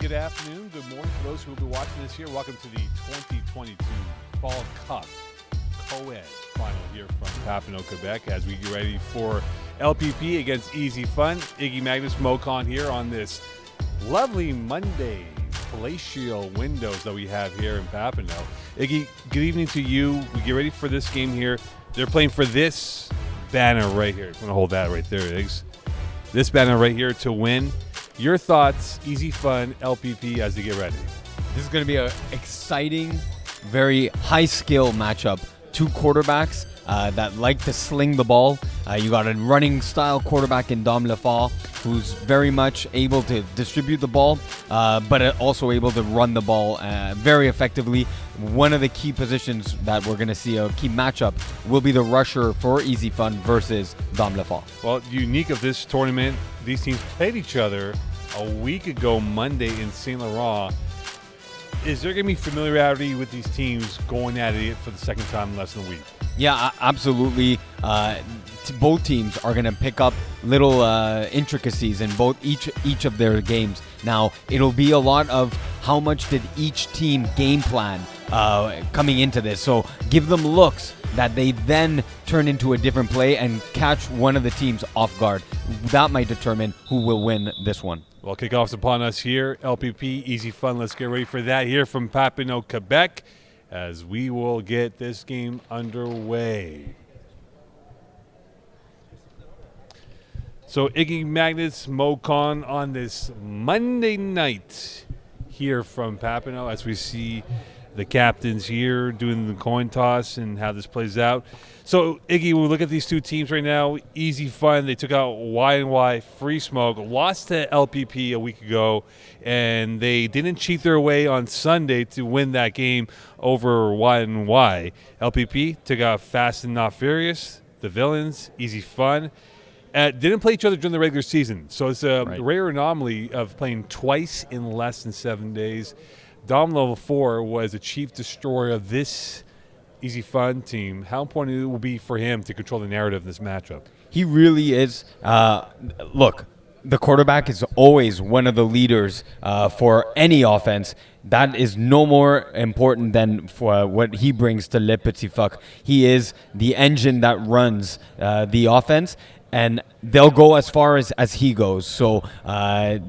good afternoon, good morning for those who will be watching this here. Welcome to the 2022 Fall Cup Co-Ed final here from Papineau, Quebec, as we get ready for LPP against EZFun. Iggy Magnus Mocon here on this lovely Monday palatial windows that we have here in Papineau. Iggy, good evening to you. We get ready for this game here. They're playing for this banner right here. I'm going to hold that right there, Iggs. This banner right here to win. Your thoughts, EZFun, LPP as they get ready. This is going to be an exciting, very high-skill matchup. Two quarterbacks that like to sling the ball. You got a running-style quarterback in Dom Lefort, who's very much able to distribute the ball, but also able to run the ball very effectively. One of the key positions that we're going to see, a key matchup, will be the rusher for EZFun versus Dom Lefort. Well, unique of this tournament, these teams played each other a week ago Monday in St. Laurent. Is there going to be familiarity with these teams going at it for the second time in less than a week? Yeah, absolutely. Both teams are going to pick up little intricacies in each of their games. Now, it'll be a lot of how much did each team game plan coming into this. So give them looks that they then turn into a different play and catch one of the teams off guard. That might determine who will win this one. Well, kickoff's upon us here. LPP, EZFun. Let's get ready for that here from Papineau, Quebec, as we will get this game underway. So Iggy Magnus Mocon on this Monday night here from Papineau, as we see the captains here doing the coin toss and how this plays out. So, Iggy, when we look at these two teams right now, EZFun, they took out Y&Y Free Smoke, lost to LPP a week ago, and they didn't cheat their way on Sunday to win that game over Y&Y. LPP took out Fast and Not Furious, the Villains, EZFun. Didn't play each other during the regular season, so it's a rare anomaly of playing twice in less than 7 days. Dom Level 4 was the chief destroyer of this EZFun team. How important it will be for him to control the narrative in this matchup? He really is. Look, the quarterback is always one of the leaders for any offense. That is no more important than for what he brings to Les Petits Phoques. He is the engine that runs the offense, and they'll go as far as he goes. So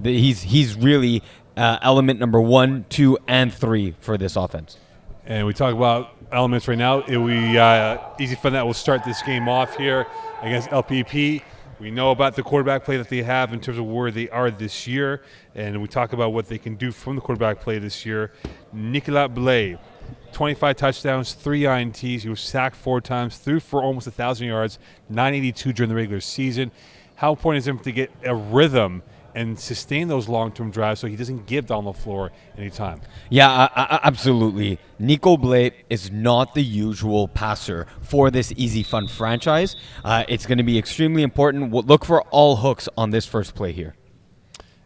he's really element number 1, 2, and 3 for this offense. And we talk about elements right now. It will be EZFun that will start this game off here against LPP. We know about the quarterback play that they have in terms of where they are this year, and we talk about what they can do from the quarterback play this year. Nicolas Blais, 25 touchdowns, 3 INTs. He was sacked 4 times, threw for almost 1,000 yards, 982 during the regular season. How important is it to get a rhythm and sustain those long-term drives so he doesn't give down the floor any time? Yeah, absolutely. Nico Blais is not the usual passer for this EZFun franchise. It's going to be extremely important. We'll look for all hooks on this first play here.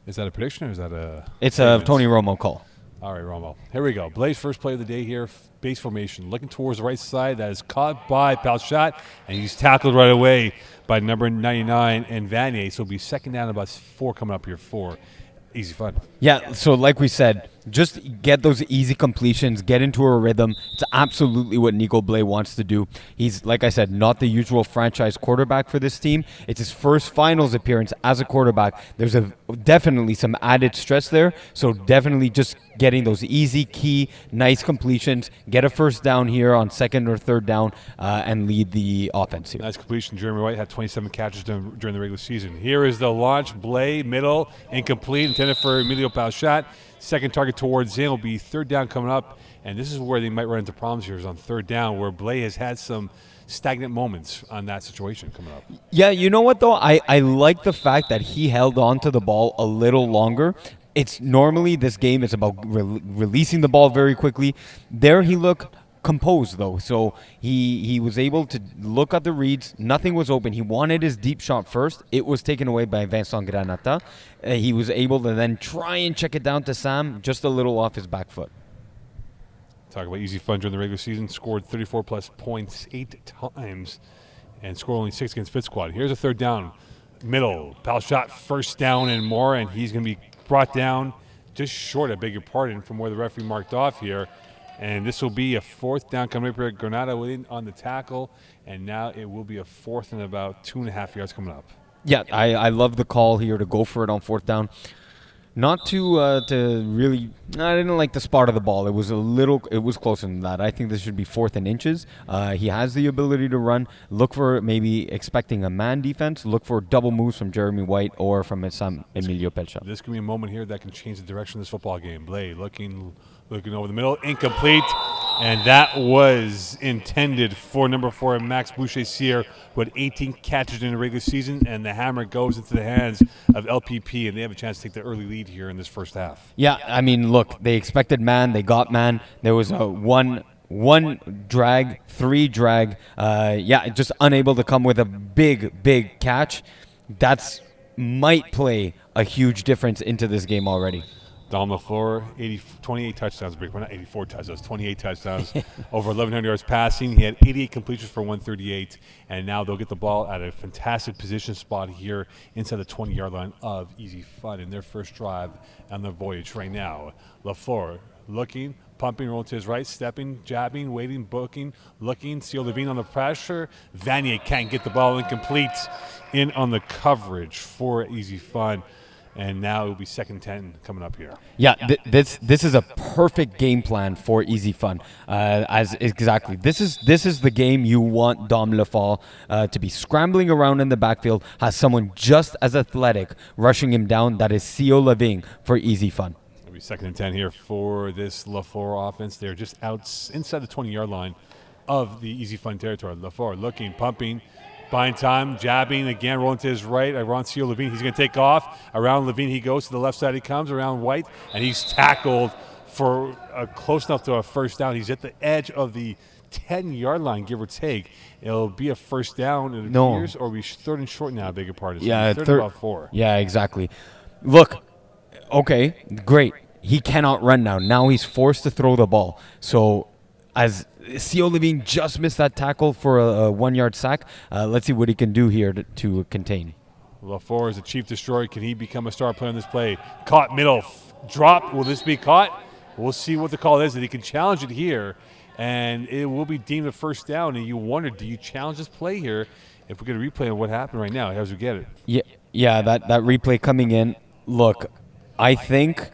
Is that a prediction or is that a... It's a Tony Romo call. All right, Romo. Here we go. Blais' first play of the day here, base formation. Looking towards the right side. That is caught by Palchat, and he's tackled right away by number 99 and Vanier. So it'll be second down, about 4 coming up here for EZFun. Yeah, so like we said, just get those easy completions, get into a rhythm. It's absolutely what Nico Blais wants to do. He's, like I said, not the usual franchise quarterback for this team. It's his first finals appearance as a quarterback. There's definitely some added stress there, so definitely just getting those easy, key, nice completions, get a first down here on second or third down, and lead the offense here. Nice completion. Jeremy White had 27 catches during the regular season. Here is the launch. Blais, middle, incomplete, intended for Emilio Palchat. Second target towards him will be third down coming up, and this is where they might run into problems here is on third down, where Blais has had some stagnant moments on that situation coming up. Yeah, you know what, though? I like the fact that he held on to the ball a little longer. It's normally this game is about releasing the ball very quickly. There he looked composed, though. So he was able to look at the reads. Nothing was open. He wanted his deep shot first. It was taken away by Vincent Granata. He was able to then try and check it down to Sam, just a little off his back foot. Talk about EZFun during the regular season. Scored 34-plus points 8 times and scored only 6 against Fit Squad. Here's a third down. Middle. Palchat first down and more, and he's going to be brought down just short, I beg your pardon, from where the referee marked off here. And this will be a 4th down coming up here. Granada win on the tackle, and now it will be a 4th and about 2.5 yards coming up. Yeah, I love the call here to go for it on 4th down. Not to really. I didn't like the spot of the ball. It was closer than that. I think this should be 4th and inches. He has the ability to run. Look for maybe expecting a man defense. Look for double moves from Jeremy White or from Sam Emilio Pelcha. This can be a moment here that can change the direction of this football game. Blay looking over the middle, incomplete. And that was intended for number 4, Max Boucher-Cyr, who had 18 catches in the regular season, and the hammer goes into the hands of LPP, and they have a chance to take the early lead here in this first half. Yeah, I mean, look, they expected man, they got man. There was a one drag, 3 drag. Just unable to come with a big catch. That's might play a huge difference into this game already. Dom LaFleur, 28 touchdowns, not 84 touchdowns, 28 touchdowns, over 1,100 yards passing. He had 88 completions for 138, and now they'll get the ball at a fantastic position spot here inside the 20-yard line of EZFun in their first drive on their voyage right now. LaFleur looking, pumping, rolling to his right, stepping, jabbing, waiting, booking, looking. Seal Levine on the pressure. Vanier can't get the ball incomplete in on the coverage for EZFun. And now it will be 2nd and 10 coming up here. Yeah, this is a perfect game plan for EZFun. This is the game you want Dom LaFleur to be scrambling around in the backfield, has someone just as athletic rushing him down. That is Seal Levine for EZFun. It'll be 2nd and 10 here for this LaFleur offense. They're just inside the 20-yard line of the EZFun territory. LaFleur looking, pumping, buying time, jabbing again, rolling to his right. Around Seal Levine, he's going to take off. Around Levine he goes. To the left side he comes, around White, and he's tackled for close enough to a first down. He's at the edge of the 10-yard line, give or take. It'll be a first down, it appears, or we 3rd and short now, I beg your pardon. Yeah, 3rd and about 4. Yeah, exactly. Look, okay, great. He cannot run now. Now he's forced to throw the ball. So as Seal Levine just missed that tackle for a 1-yard sack. Let's see what he can do here to contain. LaFleur is a chief destroyer. Can he become a star player on this play? Caught middle, drop. Will this be caught? We'll see what the call is. That he can challenge it here, and it will be deemed a first down. And you wonder, do you challenge this play here? If we're going to replay what happened right now, as we get it. Yeah, that replay coming in. Look, I think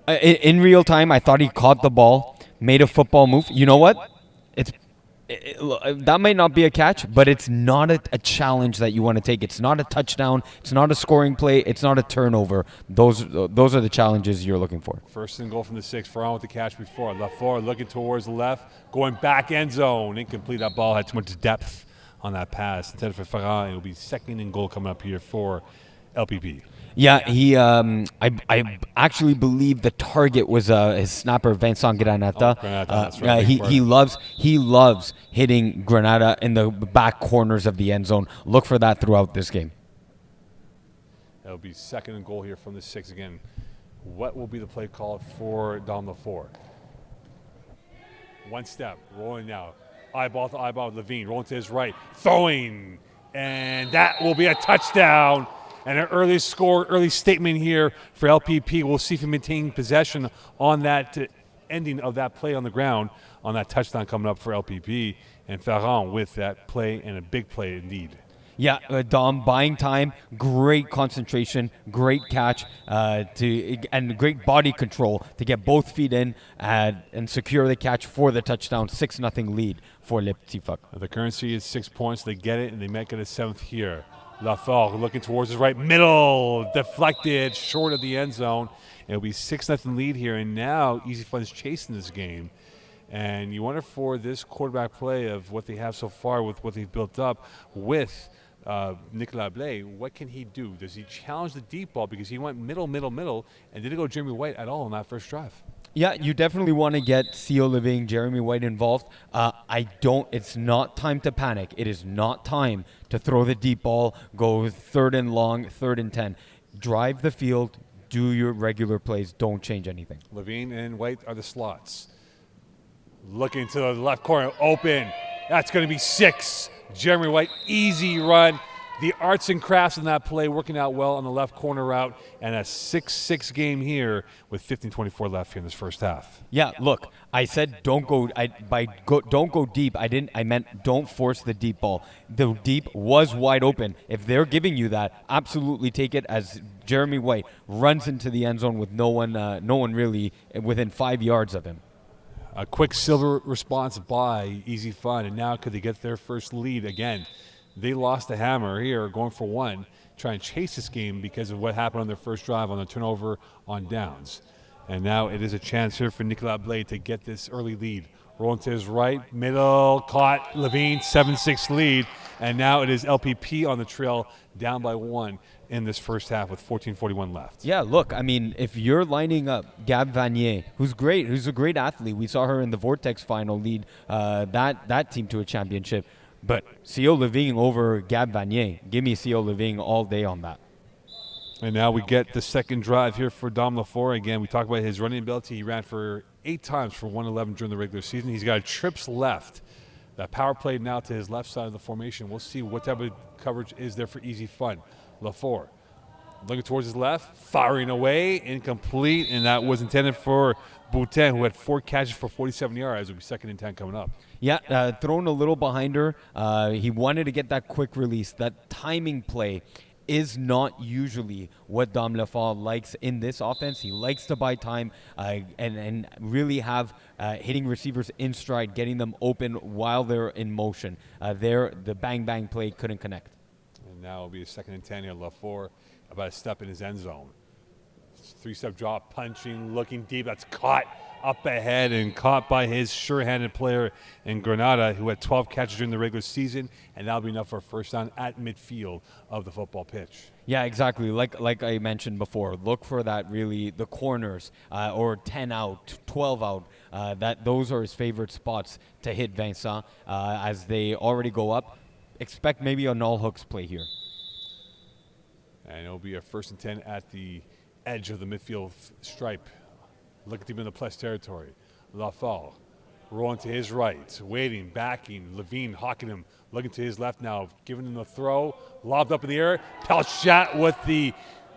in real time, I thought he caught the ball. Made a football move. You know what? That might not be a catch, but it's not a challenge that you want to take. It's not a touchdown. It's not a scoring play. It's not a turnover. Those are the challenges you're looking for. 1st and goal from the 6. Ferran with the catch before. LaFleur looking towards the left, going back end zone. Incomplete. That ball had too much depth on that pass. Instead for Ferran, it will be 2nd and goal coming up here for LPP. Yeah, he. I actually believe the target was his snapper Vincent Granata. That's right. He loves hitting Granada in the back corners of the end zone. Look for that throughout this game. That'll be 2nd and goal here from the 6 again. What will be the play called for Dom LaFleur? 1 step, rolling now, eyeball to eyeball with Levine, rolling to his right, throwing, and that will be a touchdown. And an early score, early statement here for LPP. We'll see if he maintains possession on that ending of that play on the ground, on that touchdown coming up for LPP. And Ferran with that play, and a big play indeed. Yeah, Dom buying time, great concentration, great catch, and great body control to get both feet in and secure the catch for the touchdown. 6-0 lead for Les Petits Phoques. The currency is 6 points. They get it, and they make it a 7th here. LaFleur looking towards his right, middle, deflected, short of the end zone. It'll be 6-0 lead here, and now EZFun is chasing this game. And you wonder for this quarterback play of what they have so far with what they've built up with Nicolas Blais, what can he do? Does he challenge the deep ball? Because he went middle, and didn't go Jeremy White at all on that first drive. Yeah, you definitely want to get Seal Levine, Jeremy White involved. It's not time to panic. It is not time to throw the deep ball, go 3rd and long, 3rd and 10. Drive the field, do your regular plays, don't change anything. Levine and White are the slots. Looking to the left corner, open. That's going to be 6. Jeremy White, easy run. the arts and crafts in that play working out well on the left corner route, and a 6-6 game here with 15:24 left here in this first half. Yeah, look, I said don't go. Don't go deep. I meant don't force the deep ball. The deep was wide open. If they're giving you that, absolutely take it. As Jeremy White runs into the end zone with no one really within 5 yards of him. A quick silver response by EZFun, and now could they get their first lead again? They lost the hammer here, going for one, trying to chase this game because of what happened on their first drive on the turnover on downs. And now it is a chance here for Nicolas Blais to get this early lead. Rolling to his right, middle, caught, Levine, 7-6 lead. And now it is LPP on the trail, down by one in this first half with 14:41 left. Yeah, look, I mean, if you're lining up Gab Vanier, who's a great athlete. We saw her in the Vortex final lead that team to a championship. But C.O. Levine over Gab Vanier. Give me C.O. Levine all day on that. And now we get the second drive here for Dom Lafort. Again, we talked about his running ability. He ran for 8 times for 111 during the regular season. He's got trips left. That power play now to his left side of the formation. We'll see what type of coverage is there for EZFun. Lafort looking towards his left, firing away, incomplete, and that was intended for Boutin, who had 4 catches for 47 yards. It'll be 2nd and 10 coming up. Yeah, thrown a little behind her. He wanted to get that quick release. That timing play is not usually what Dom Lafort likes in this offense. He likes to buy time and really have hitting receivers in stride, getting them open while they're in motion. The bang-bang play couldn't connect. And now it'll be a 2nd and 10 here. Lafort about a step in his end zone. 3-step drop, punching, looking deep. That's caught up ahead and caught by his sure-handed player in Granada, who had 12 catches during the regular season, and that'll be enough for a first down at midfield of the football pitch. Yeah, exactly. Like I mentioned before, look for that really the corners or 10 out, 12 out. Those are his favorite spots to hit Vincent as they already go up. Expect maybe a null hooks play here. And it'll be a 1st and 10 at the edge of the midfield stripe. Looking deep in the plus territory. Lafort rolling to his right, waiting, backing. Levine hawking him, looking to his left now, giving him the throw, lobbed up in the air. Pelchat with the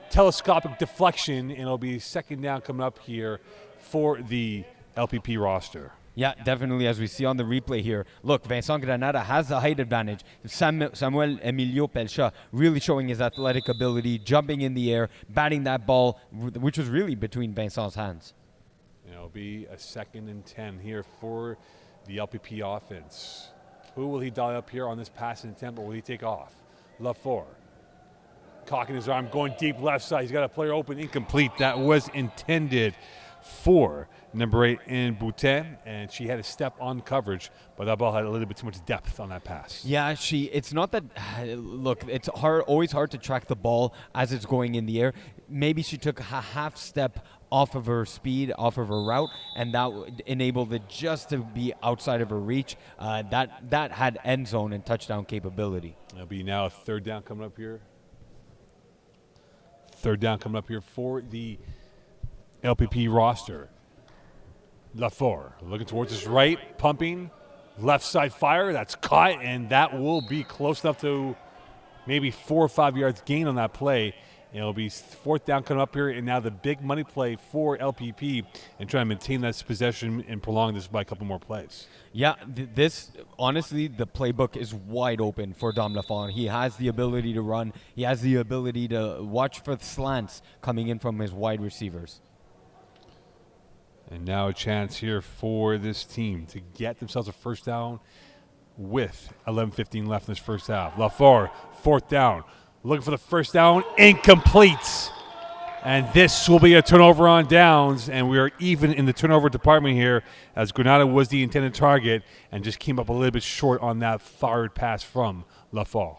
telescopic deflection, and it'll be 2nd down coming up here for the LPP roster. Yeah, definitely, as we see on the replay here. Look, Vincent Granada has the height advantage. Samuel Emilio Pelchat really showing his athletic ability, jumping in the air, batting that ball, which was really between Vincent's hands. And it'll be a 2nd and 10 here for the LPP offense. Who will he dial up here on this passing attempt, or will he take off? Lafort. Cocking his arm, going deep left side. He's got a player open, incomplete. That was intended for number 8 in Boutin, and she had a step on coverage, but that ball had a little bit too much depth on that pass. Yeah, it's not that, look, it's always hard to track the ball as it's going in the air. Maybe she took a half step off of her speed, off of her route, and that enabled it just to be outside of her reach. That had end zone and touchdown capability. It'll be now a 3rd down coming up here. 3rd down coming up here for the LPP roster. Lafort looking towards his right, pumping, left side fire. That's caught, and that will be close enough to maybe 4 or 5 yards gain on that play. And it'll be 4th down coming up here, and now the big money play for LPP and trying to maintain that possession and prolong this by a couple more plays. Yeah, this, honestly, the playbook is wide open for Dom Lafont. He has the ability to run. He has the ability to watch for the slants coming in from his wide receivers. And now a chance here for this team to get themselves a first down with 11:15 left in this first half. Lafort, 4th down. Looking for the first down, incomplete. And this will be a turnover on downs, and we are even in the turnover department here as Granada was the intended target and just came up a little bit short on that fired pass from Lafort.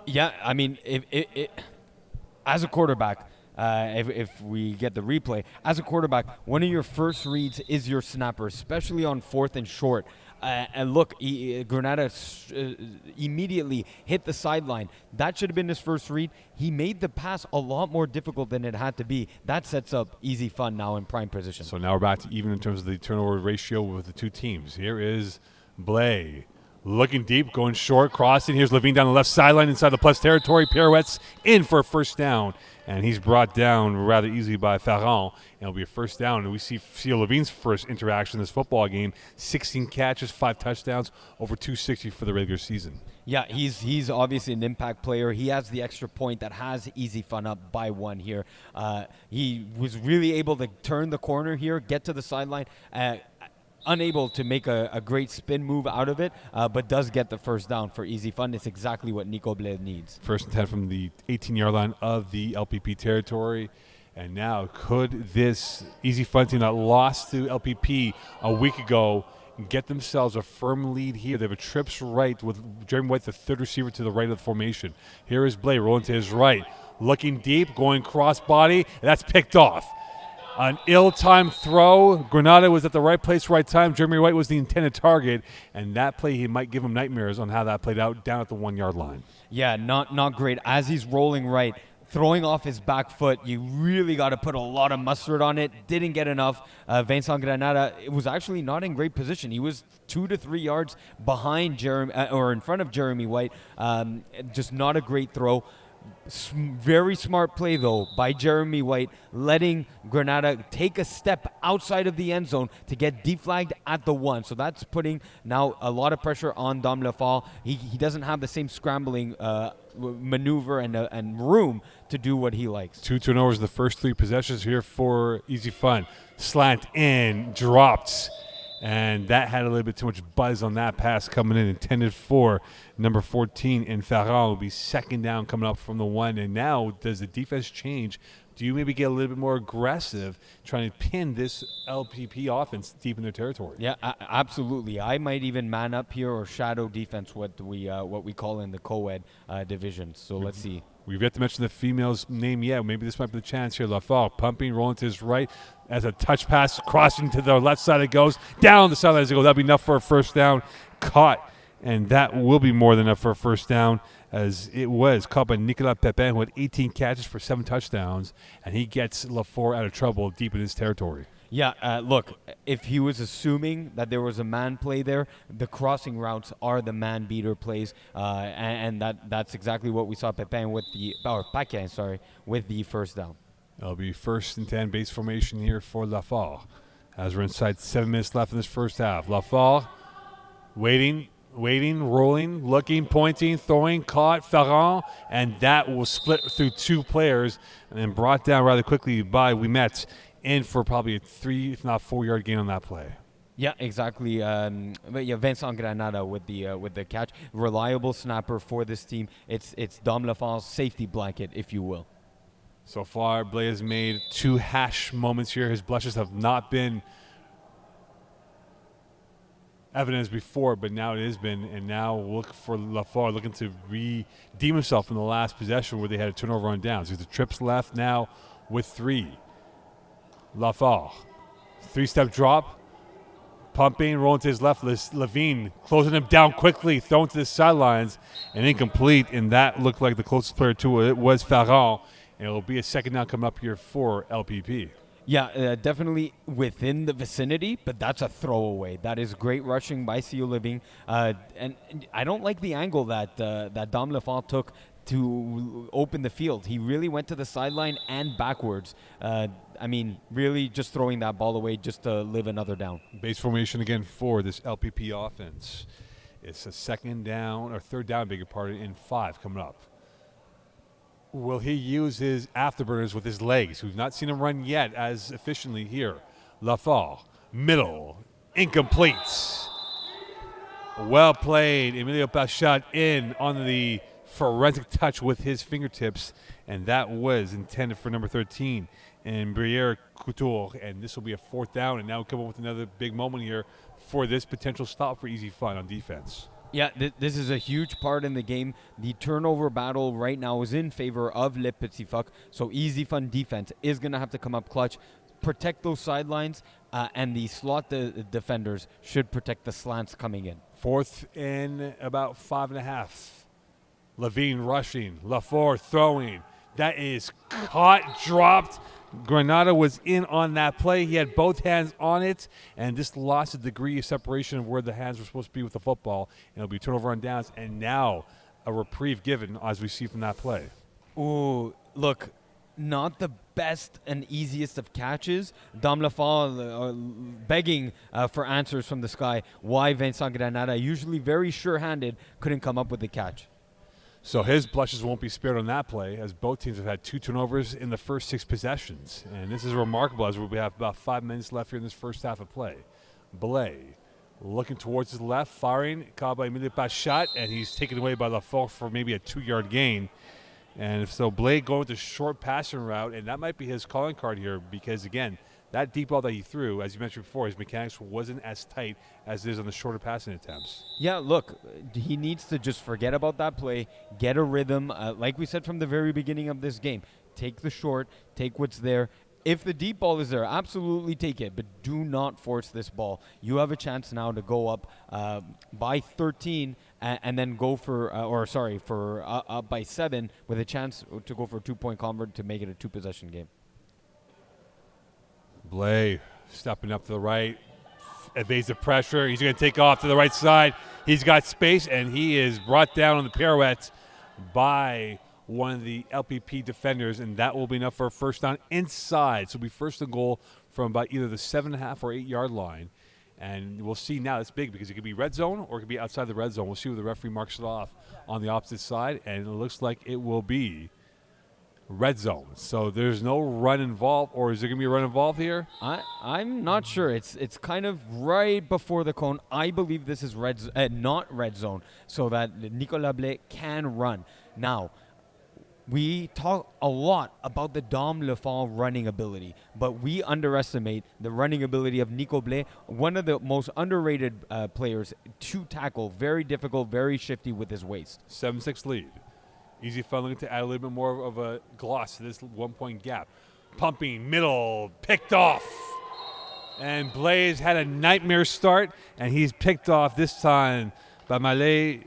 Yeah, I mean, if as a quarterback, if we get the replay, as a quarterback, one of your first reads is your snapper, especially on 4th and short. And look, Granada immediately hit the sideline. That should have been his first read. He made the pass a lot more difficult than it had to be. That sets up EZFun now in prime position. So now we're back to even in terms of the turnover ratio with the two teams. Here is Blais Looking deep, going short, crossing. Here's Levine down the left sideline inside the plus territory. Pirouettes in for a first down. And he's brought down rather easily by Ferrand. And it'll be a first down. And we see Levine's first interaction in this football game. 16 catches, 5 touchdowns, over 260 for the regular season. Yeah, he's obviously an impact player. He has the extra point that has EZFun up by 1 here. He was really able to turn the corner here, get to the sideline, unable to make a great spin move out of it, but does get the first down for EZFun. It's exactly what Nico Bled needs. First and 10 from the 18-yard line of the LPP territory. And now could this EZFun team that lost to LPP a week ago get themselves a firm lead here? They have a trips right with Jeremy White, the third receiver, to the right of the formation. Here is Blay rolling to his right. Looking deep, going cross-body. That's picked off. An ill-timed throw. Granada was at the right place, right time. Jeremy White was the intended target, and that play, he might give him nightmares on how that played out down at the 1-yard line. Yeah, not great. As he's rolling right, throwing off his back foot, you really got to put a lot of mustard on it. Didn't get enough. Vincent Granada, it was actually not in great position. He was 2 to 3 yards behind Jeremy, or in front of Jeremy White. Just not a great throw. Very smart play, though, by Jeremy White, letting Granada take a step outside of the end zone to get deflagged at the 1. So that's putting now a lot of pressure on Dom Lefort. He doesn't have the same scrambling maneuver and room to do what he likes. 2 turnovers the first 3 possessions here for EZFun. Slant in, dropped. And that had a little bit too much buzz on that pass coming in, intended for number 14. And Ferrand will be second down coming up from the 1. And now, does the defense change? Do you maybe get a little bit more aggressive trying to pin this LPP offense deep in their territory? Yeah, absolutely. I might even man up here or shadow defense, what we call in the co-ed division. So let's see. We've yet to mention the female's name yet. Maybe this might be the chance here. Lafort pumping, rolling to his right as a touch pass, crossing to the left side. It goes down the sideline as it goes. That'll be enough for a first down. Caught, and that will be more than enough for a first down, as it was caught by Nicolas Pepin, who had 18 catches for 7 touchdowns, and he gets Lafort out of trouble deep in his territory. Yeah, look, if he was assuming that there was a man play there, the crossing routes are the man beater plays, and that's exactly what we saw Paquin with the first down. It'll be first and 10 base formation here for Lafort, as we're inside 7 minutes left in this first half. Lafort waiting, rolling, looking, pointing, throwing, caught, Ferrand, and that will split through 2 players and then brought down rather quickly by Ouimet. In for probably a 3, if not 4-yard gain on that play. Yeah, exactly. But yeah, Vincent Granada with the catch, reliable snapper for this team. It's Dom Lefort's safety blanket, if you will. So far, Blay has made 2 hash moments here. His blushes have not been evident as before, but now it has been. And now look for Lafort looking to redeem himself in the last possession where they had a turnover on downs. There's the trips left now with 3. Lafort, 3-step drop, pumping, rolling to his left. Levine closing him down quickly, thrown to the sidelines, and incomplete. And that looked like the closest player to it was Ferrand. And it'll be a second down coming up here for LPP. Yeah, definitely within the vicinity, but that's a throwaway. That is great rushing by Theo Levine. And I don't like the angle that Dom Lefort took to open the field. He really went to the sideline and backwards. Really just throwing that ball away just to live another down. Base formation again for this LPP offense. It's a third down, in 5 coming up. Will he use his afterburners with his legs? We've not seen him run yet as efficiently here. Lafort, middle, incomplete. Well played. Emilio Pachat in on the forensic touch with his fingertips, and that was intended for number 13 and Briere Couture, and this will be a 4th down, and now we'll come up with another big moment here for this potential stop for EZFun on defense. Yeah, this is a huge part in the game. The turnover battle right now is in favor of Les Petits Phoques, so EZFun defense is going to have to come up clutch, protect those sidelines, and the slot defenders should protect the slants coming in. 4th and about 5.5. Levine rushing, Lafort throwing. That is caught, dropped. Granada was in on that play. He had both hands on it, and this lost a degree of separation of where the hands were supposed to be with the football. And it'll be turnover on downs, and now a reprieve given, as we see from that play. Ooh, look, not the best and easiest of catches. Dom Lafal begging for answers from the sky. Why Vincent Granada, usually very sure-handed, couldn't come up with the catch. So his blushes won't be spared on that play, as both teams have had 2 turnovers in the first 6 possessions. And this is remarkable, as we have about 5 minutes left here in this first half of play. Blais looking towards his left, firing, caught by Emilio Pachat, and he's taken away by Lafal for maybe a 2-yard gain. And so Blais going with the short passing route, and that might be his calling card here because, again, that deep ball that he threw, as you mentioned before, his mechanics wasn't as tight as it is on the shorter passing attempts. Yeah, look, he needs to just forget about that play, get a rhythm. Like we said from the very beginning of this game, take the short, take what's there. If the deep ball is there, absolutely take it, but do not force this ball. You have a chance now to go up by 13 and then go for, up by 7 with a chance to go for a 2-point convert to make it a 2-possession game. Blais stepping up to the right, evades the pressure. He's going to take off to the right side. He's got space, and he is brought down on the pirouette by one of the LPP defenders, and that will be enough for a first down inside. So it'll be first and goal from about either the 7.5 or 8-yard line. And we'll see now. That's big because it could be red zone or it could be outside the red zone. We'll see where the referee marks it off on the opposite side, and it looks like it will be red zone. So there's no run involved, or is there going to be a run involved here? I'm not sure. It's kind of right before the cone. I believe this is not red zone, so that Nicolas Blais can run. Now, we talk a lot about the Dom Lafal running ability, but we underestimate the running ability of Nico Blais, one of the most underrated players to tackle. Very difficult, very shifty with his waist. 7-6 lead. EZFun looking to add a little bit more of a gloss to this 1-point gap. Pumping, middle, picked off. And Blais had a nightmare start, and he's picked off this time by Mallet.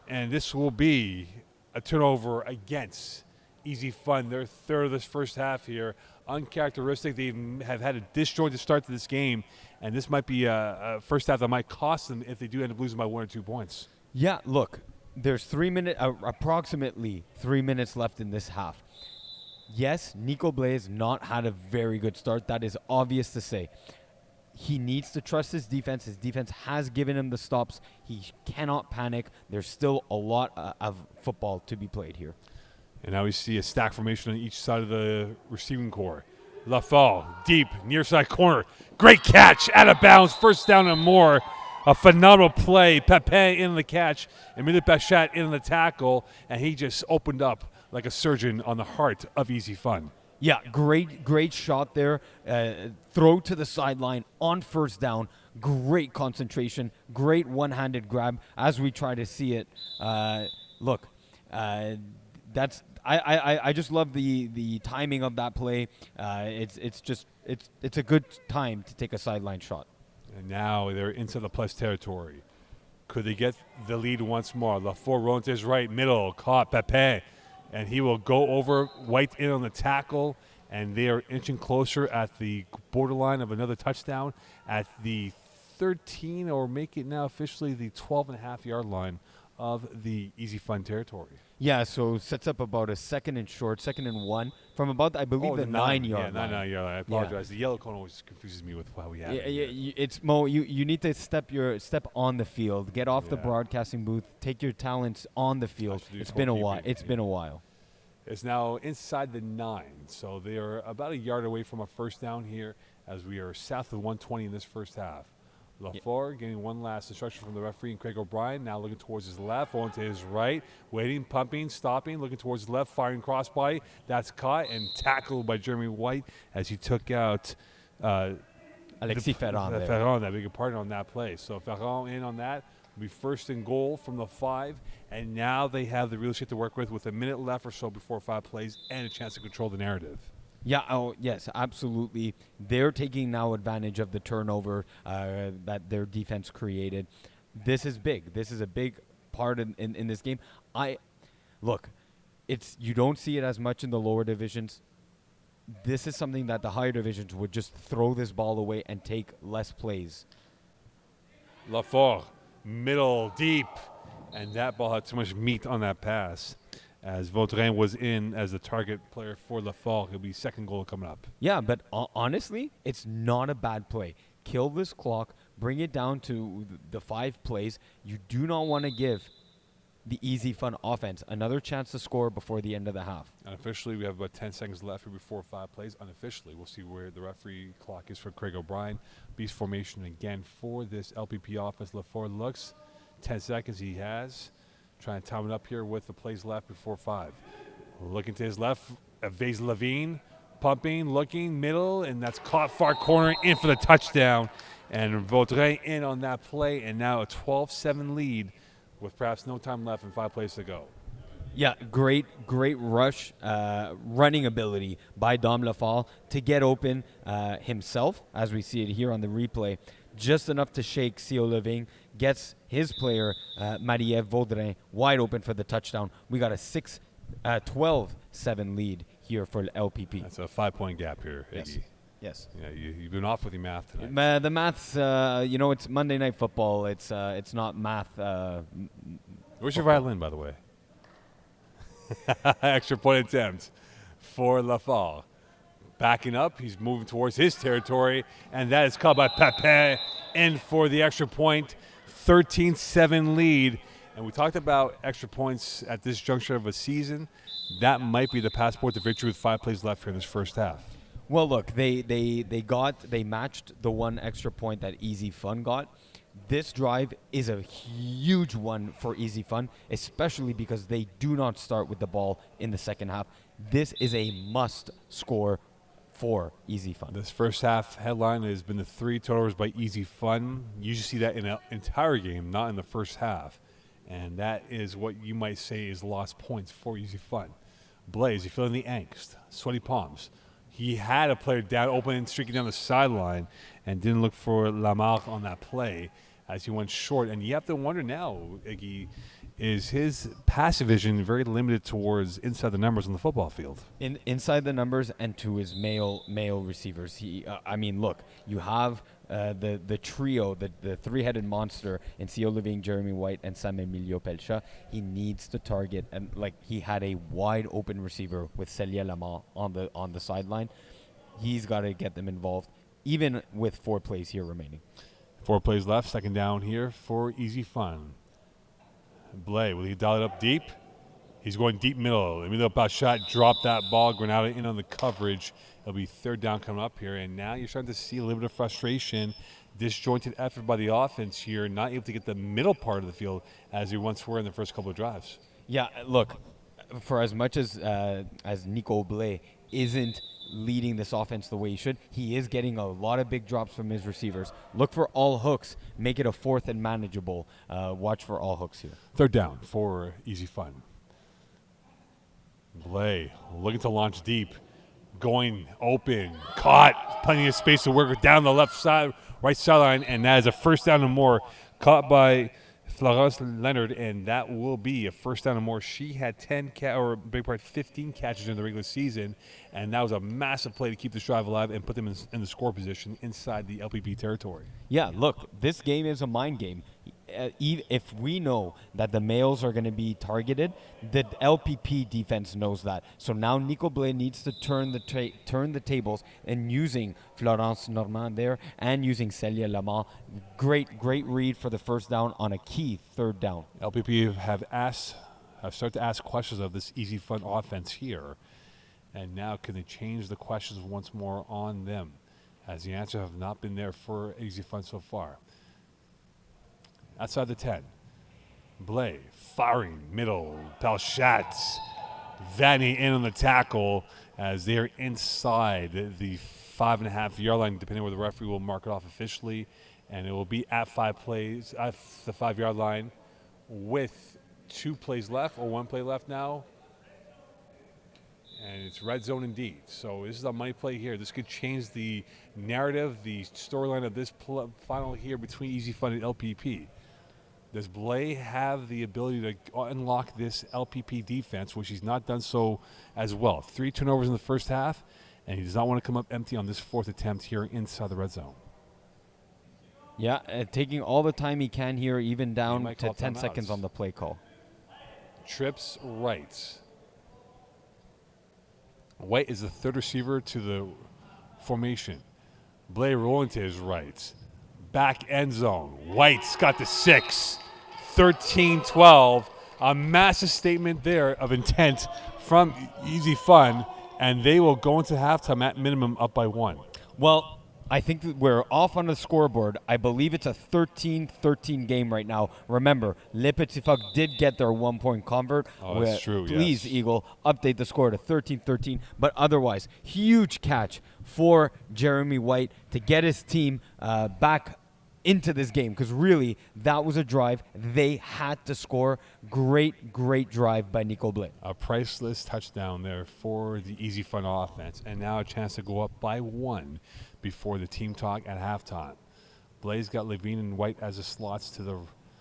And this will be a turnover against EZFun, their third of this first half here. Uncharacteristic. They have had a disjointed start to this game, and this might be a first half that might cost them if they do end up losing by 1 or 2 points. Yeah, look. There's approximately 3 minutes left in this half. Yes, Nico Blais not had a very good start. That is obvious to say. He needs to trust his defense. His defense has given him the stops. He cannot panic. There's still a lot of football to be played here. And now we see a stack formation on each side of the receiving core. Lafal, deep, near side corner. Great catch, out of bounds, first down and more. A phenomenal play. Pepe in the catch. Emilio Pachat in the tackle. And he just opened up like a surgeon on the heart of EZFun. Yeah, great shot there. Throw to the sideline on first down. Great concentration. Great one-handed grab as we try to see it. Look, that's I just love the timing of that play. It's a good time to take a sideline shot. And now they're into the plus territory. Could they get the lead once more? Lafort rolling to his right, middle, caught Pepe. And he will go over, White in on the tackle. And they are inching closer at the borderline of another touchdown at the 13, or make it now officially the 12.5-yard line of the EZFun territory. Yeah, so sets up about a second and 1 from about, I believe, the 9-yard line. 9-yard line. I apologize. Yeah. The yellow cone always confuses me with how we have it. It's Mo. You need to step on the field, get off the broadcasting booth, take your talents on the field. It's been a while. It's now inside the 9, so they are about a yard away from a first down here as we are south of 120 in this first half. Lafort getting one last instruction from the referee, and Craig O'Brien now looking towards his left, going to his right, waiting, pumping, stopping, looking towards his left, firing crossbody. That's caught and tackled by Jeremy White as he took out Alexis Ferrand. Ferrand, that big partner on that play. So Ferrand in on that. Will be first and goal from the 5, and now they have the real estate to work with a minute left or so before 5 plays and a chance to control the narrative. Yeah, yes, absolutely. They're taking now advantage of the turnover that their defense created. This is big. This is a big part in this game. You don't see it as much in the lower divisions. this is something that the higher divisions would just throw this ball away and take less plays. Lafort, middle, deep. And that ball had too much meat on that pass. As Vautrin was in as the target player for Lafort, it'll be second goal coming up. Yeah, but honestly, it's not a bad play. Kill this clock, bring it down to the 5 plays. You do not want to give the EZFun offense another chance to score before the end of the half. Unofficially, we have about 10 seconds left before 5 plays. Unofficially, we'll see where the referee clock is for Craig O'Brien. Beast formation again for this LPP offense. Lafort looks. 10 seconds he has. Trying to time it up here with the plays left before 5. Looking to his left, Vase Levine, pumping, looking, middle, and that's caught far corner, in for the touchdown. And Vautrin in on that play, and now a 12-7 lead with perhaps no time left and 5 plays to go. Yeah, great rush, running ability by Dom Lafort to get open himself, as we see it here on the replay. Just enough to shake Theo Leving, gets his player, Marie-Ève Vaudrin, wide open for the touchdown. We got a 12-7 lead here for LPP. That's a 5-point gap here, Iggy. Yes. Yeah, you've been off with your math tonight. The math's, it's Monday Night Football. It's not math. Where's your violin, by the way? Extra point attempt for Lafort. Backing up, he's moving towards his territory, and that is caught by Papin in for the extra point. 13-7 lead. And we talked about extra points at this juncture of a season. That might be the passport to victory with 5 plays left here in this first half. Well, look, they matched the 1 extra point that EZFun got. This drive is a huge one for EZFun, especially because they do not start with the ball in the second half. This is a must score for EZFun. This first half headline has been the 3 turnovers by EZFun. You usually see that in an entire game, not in the first half. And that is what you might say is lost points for EZFun. Blaze, you feeling the angst, sweaty palms. He had a player down, open and streaking down the sideline, and didn't look for Lamarck on that play as he went short. And you have to wonder now, Iggy, is his passive vision very limited towards inside the numbers on the football field? Inside the numbers and to his male receivers. Look, you have the trio, the 3-headed monster in Theo Levine, Jeremy White, and Sam Emilio Pelcha. He needs to target, and he had a wide open receiver with Celia Lamont on the sideline. He's got to get them involved, even with 4 plays here remaining. 4 plays left, second down here for EZFun. Blay, will he dial it up deep? He's going deep middle. Emilio Pachat dropped that ball. Granada in on the coverage. It'll be 3rd down coming up here. And now you're starting to see a little bit of frustration. Disjointed effort by the offense here. Not able to get the middle part of the field as we once were in the first couple of drives. Yeah, look, for as much as Nico Blay isn't leading this offense the way he should, he is getting a lot of big drops from his receivers. Look for all hooks. Make it a 4th and manageable. Watch for all hooks here. 3rd down for EZFun. Blay looking to launch deep. Going open. Caught. Plenty of space to work with down the left side, right sideline, and that is a 1st down and more. Caught by Florence Leonard, and that will be a 1st down and more. She had 15 catches in the regular season, and that was a massive play to keep this drive alive and put them in the score position inside the LPP territory. Yeah, look, this game is a mind game. If we know that the males are going to be targeted, the LPP defense knows that. So now Nico Blais needs to turn the tables, and using Florence Normand there and using Celia Lamont. Great read for the 1st down on a key 3rd down. LPP have started to ask questions of this EZFun offense here, and now can they change the questions once more on them, as the answer have not been there for EZFun so far. Outside the 10, Blay firing middle. Pelchat, Vanny in on the tackle as they're inside the 5.5-yard line, depending where the referee will mark it off officially, and it will be at 5 plays at the 5-yard line with 2 plays left or 1 play left now. And it's red zone indeed. So this is a money play here. This could change the narrative, the storyline of this final here between EZFun and LPP. Does Blay have the ability to unlock this LPP defense, which he's not done so as well? 3 turnovers in the first half, and he does not want to come up empty on this fourth attempt here inside the red zone. Yeah, taking all the time he can here, even down might to call 10 timeouts. seconds on the play call. Trips right. White is the third receiver to the formation. Blay rolling to his right. Back end zone. White's got the 6. 13-12. A massive statement there of intent from EZFun, and they will go into halftime at minimum up by 1. Well, I think that we're off on the scoreboard. I believe it's a 13-13 game right now. Remember, Les Petits Phoques did get their 1-point convert. Oh, that's true, Please, yes. Eagle, update the score to 13-13. But otherwise, huge catch for Jeremy White to get his team back into this game, because really, that was a drive. They had to score. Great, great drive by Nico Blay. A priceless touchdown there for the EZFun offense, and now a chance to go up by 1 before the team talk at halftime. Blay's got Levine and White as the slots to the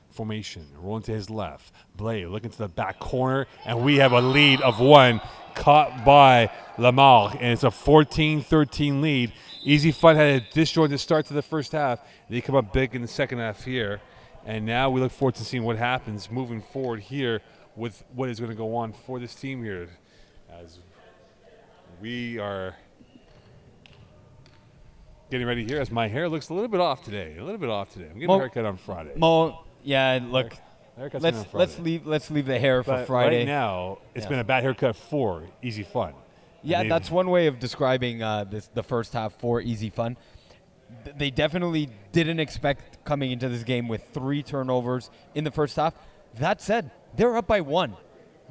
formation. Rolling to his left. Blay looking to the back corner, and we have a lead of 1 caught by Lamar, and it's a 14-13 lead. EZFun had a disjointed start to the first half. They come up big in the second half here, and now we look forward to seeing what happens moving forward here with what is going to go on for this team here, as we are getting ready here. As my hair looks a little bit off today. I'm getting a haircut on Friday. Yeah, look, Haircut's on Friday. let's leave the hair for But Friday. right now, it's been a bad haircut for EZFun. Yeah, that's one way of describing the first half for EZFun. They definitely didn't expect coming into this game with 3 turnovers in the first half. That said, they're up by 1.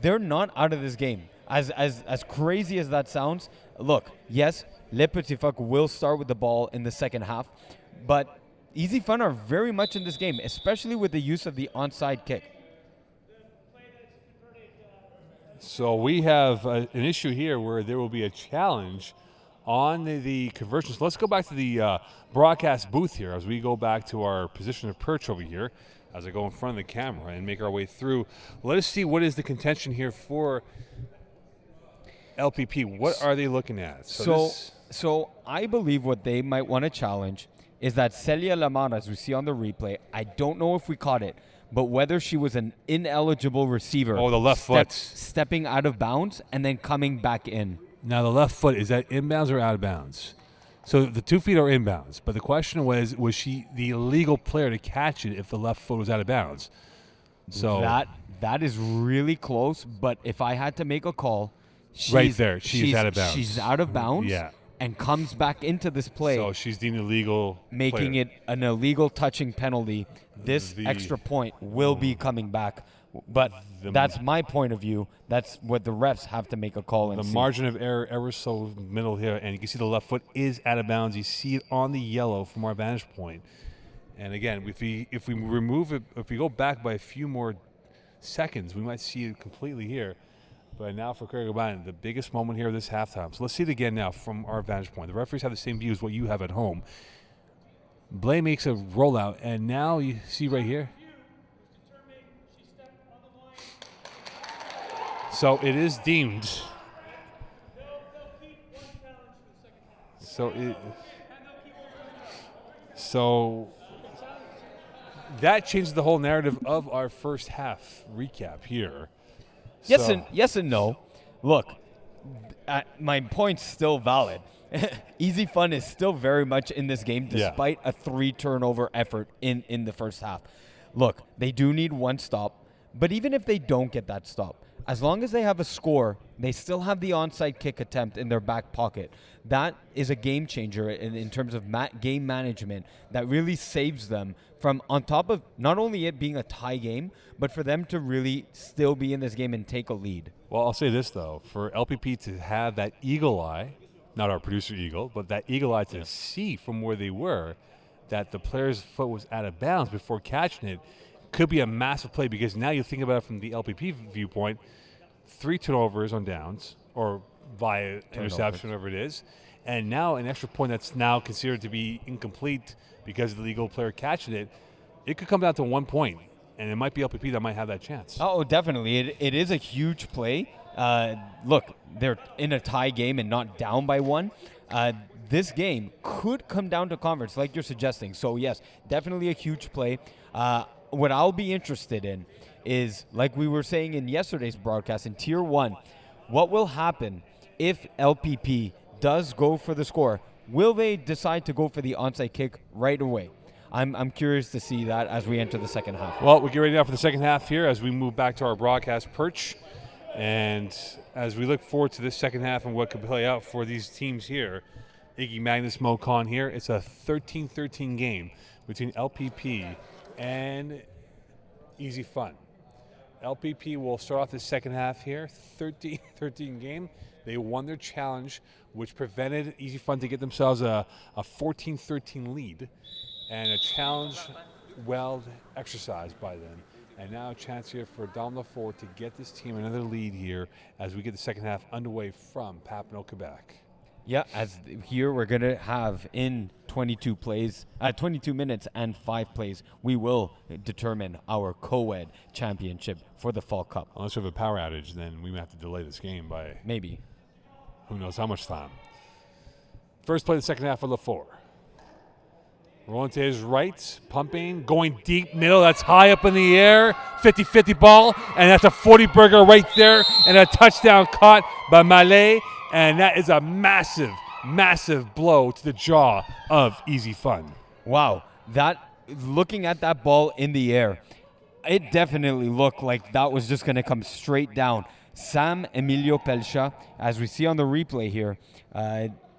They're not out of this game. As crazy as that sounds, look, yes, Les Petits Phoques will start with the ball in the second half, but EZFun are very much in this game, especially with the use of the onside kick. So we have an issue here where there will be a challenge on the conversion. So let's go back to the broadcast booth here as we go back to our position of perch over here as I go in front of the camera and make our way through. Let us see what is the contention here for LPP. What are they looking at? So I believe what they might want to challenge is that Celia Lamar, as we see on the replay, I don't know if we caught it, but whether she was an ineligible receiver. Oh, the left foot. Stepping out of bounds and then coming back in. Now, the left foot, is that inbounds or out of bounds? So the 2 feet are inbounds, but the question was she the illegal player to catch it if the left foot was out of bounds? So that is really close, but if I had to make a call, she's out of bounds. She's out of bounds. Yeah. And comes back into this play. So she's deemed illegal. Making player. it an illegal touching penalty. This extra point will be coming back. But that's my point of view. That's what the refs have to make a call and the see. margin of error ever so middle here, and you can see the left foot is out of bounds. You see it on the yellow from our vantage point. And again, if we remove it, if we go back by a few more seconds, we might see it completely here. But now for Craig O'Brien, the biggest moment here of this halftime. So let's see it again now from our vantage point. The referees have the same view as what you have at home. Blay makes a rollout, and now you see right here. So it is deemed. So that changes the whole narrative of our first half recap here. Yes and no. Look, my point's still valid. EZFun is still very much in this game despite a 3 turnover effort in the first half. Look, they do need 1 stop, but even if they don't get that stop, as long as they have a score, they still have the onside kick attempt in their back pocket. That is a game changer in terms of game management that really saves them from, on top of not only it being a tie game, but for them to really still be in this game and take a lead. Well, I'll say this, though. For LPP to have that eagle eye, not our producer Eagle, but that eagle eye to see from where they were that the player's foot was out of bounds before catching it could be a massive play, because now you think about it from the LPP viewpoint, 3 turnovers on downs or via interception, whatever it is, and now an extra point that's now considered to be incomplete because of the legal player catching it. It could come down to 1 point, and it might be LPP that might have that chance. Oh, definitely. It is a huge play, look, they're in a tie game and not down by one. This game could come down to conference, like you're suggesting. So, yes, definitely a huge play. What I'll be interested in is, like we were saying in yesterday's broadcast, in Tier 1, what will happen if LPP does go for the score? Will they decide to go for the onside kick right away? I'm curious to see that as we enter the second half. Well, we get ready now for the second half here as we move back to our broadcast perch. And as we look forward to this second half and what could play out for these teams here, Iggy Magnus Mocon here, it's a 13-13 game between LPP and EZFun. LPP will start off the second half here, 13-13 game. They won their challenge, which prevented EZFun to get themselves a 14-13 lead. And a challenge well exercised by them. And now a chance here for Dom Lafort to get this team another lead here as we get the second half underway from Papineau, Quebec. Yeah, as here we're going to have in 22 minutes and 5 plays, we will determine our co-ed championship for the Fall Cup. Unless we have a power outage, then we may have to delay this game by maybe who knows how much time. First play of the second half for Lafort. Rolling to his right, pumping, going deep middle. That's high up in the air. 50-50 ball, and that's a 40-burger right there, and a touchdown caught by Mallet. And that is a massive, massive blow to the jaw of EZFun. Wow, looking at that ball in the air, it definitely looked like that was just going to come straight down. Sam Emilio Pelcha, as we see on the replay here,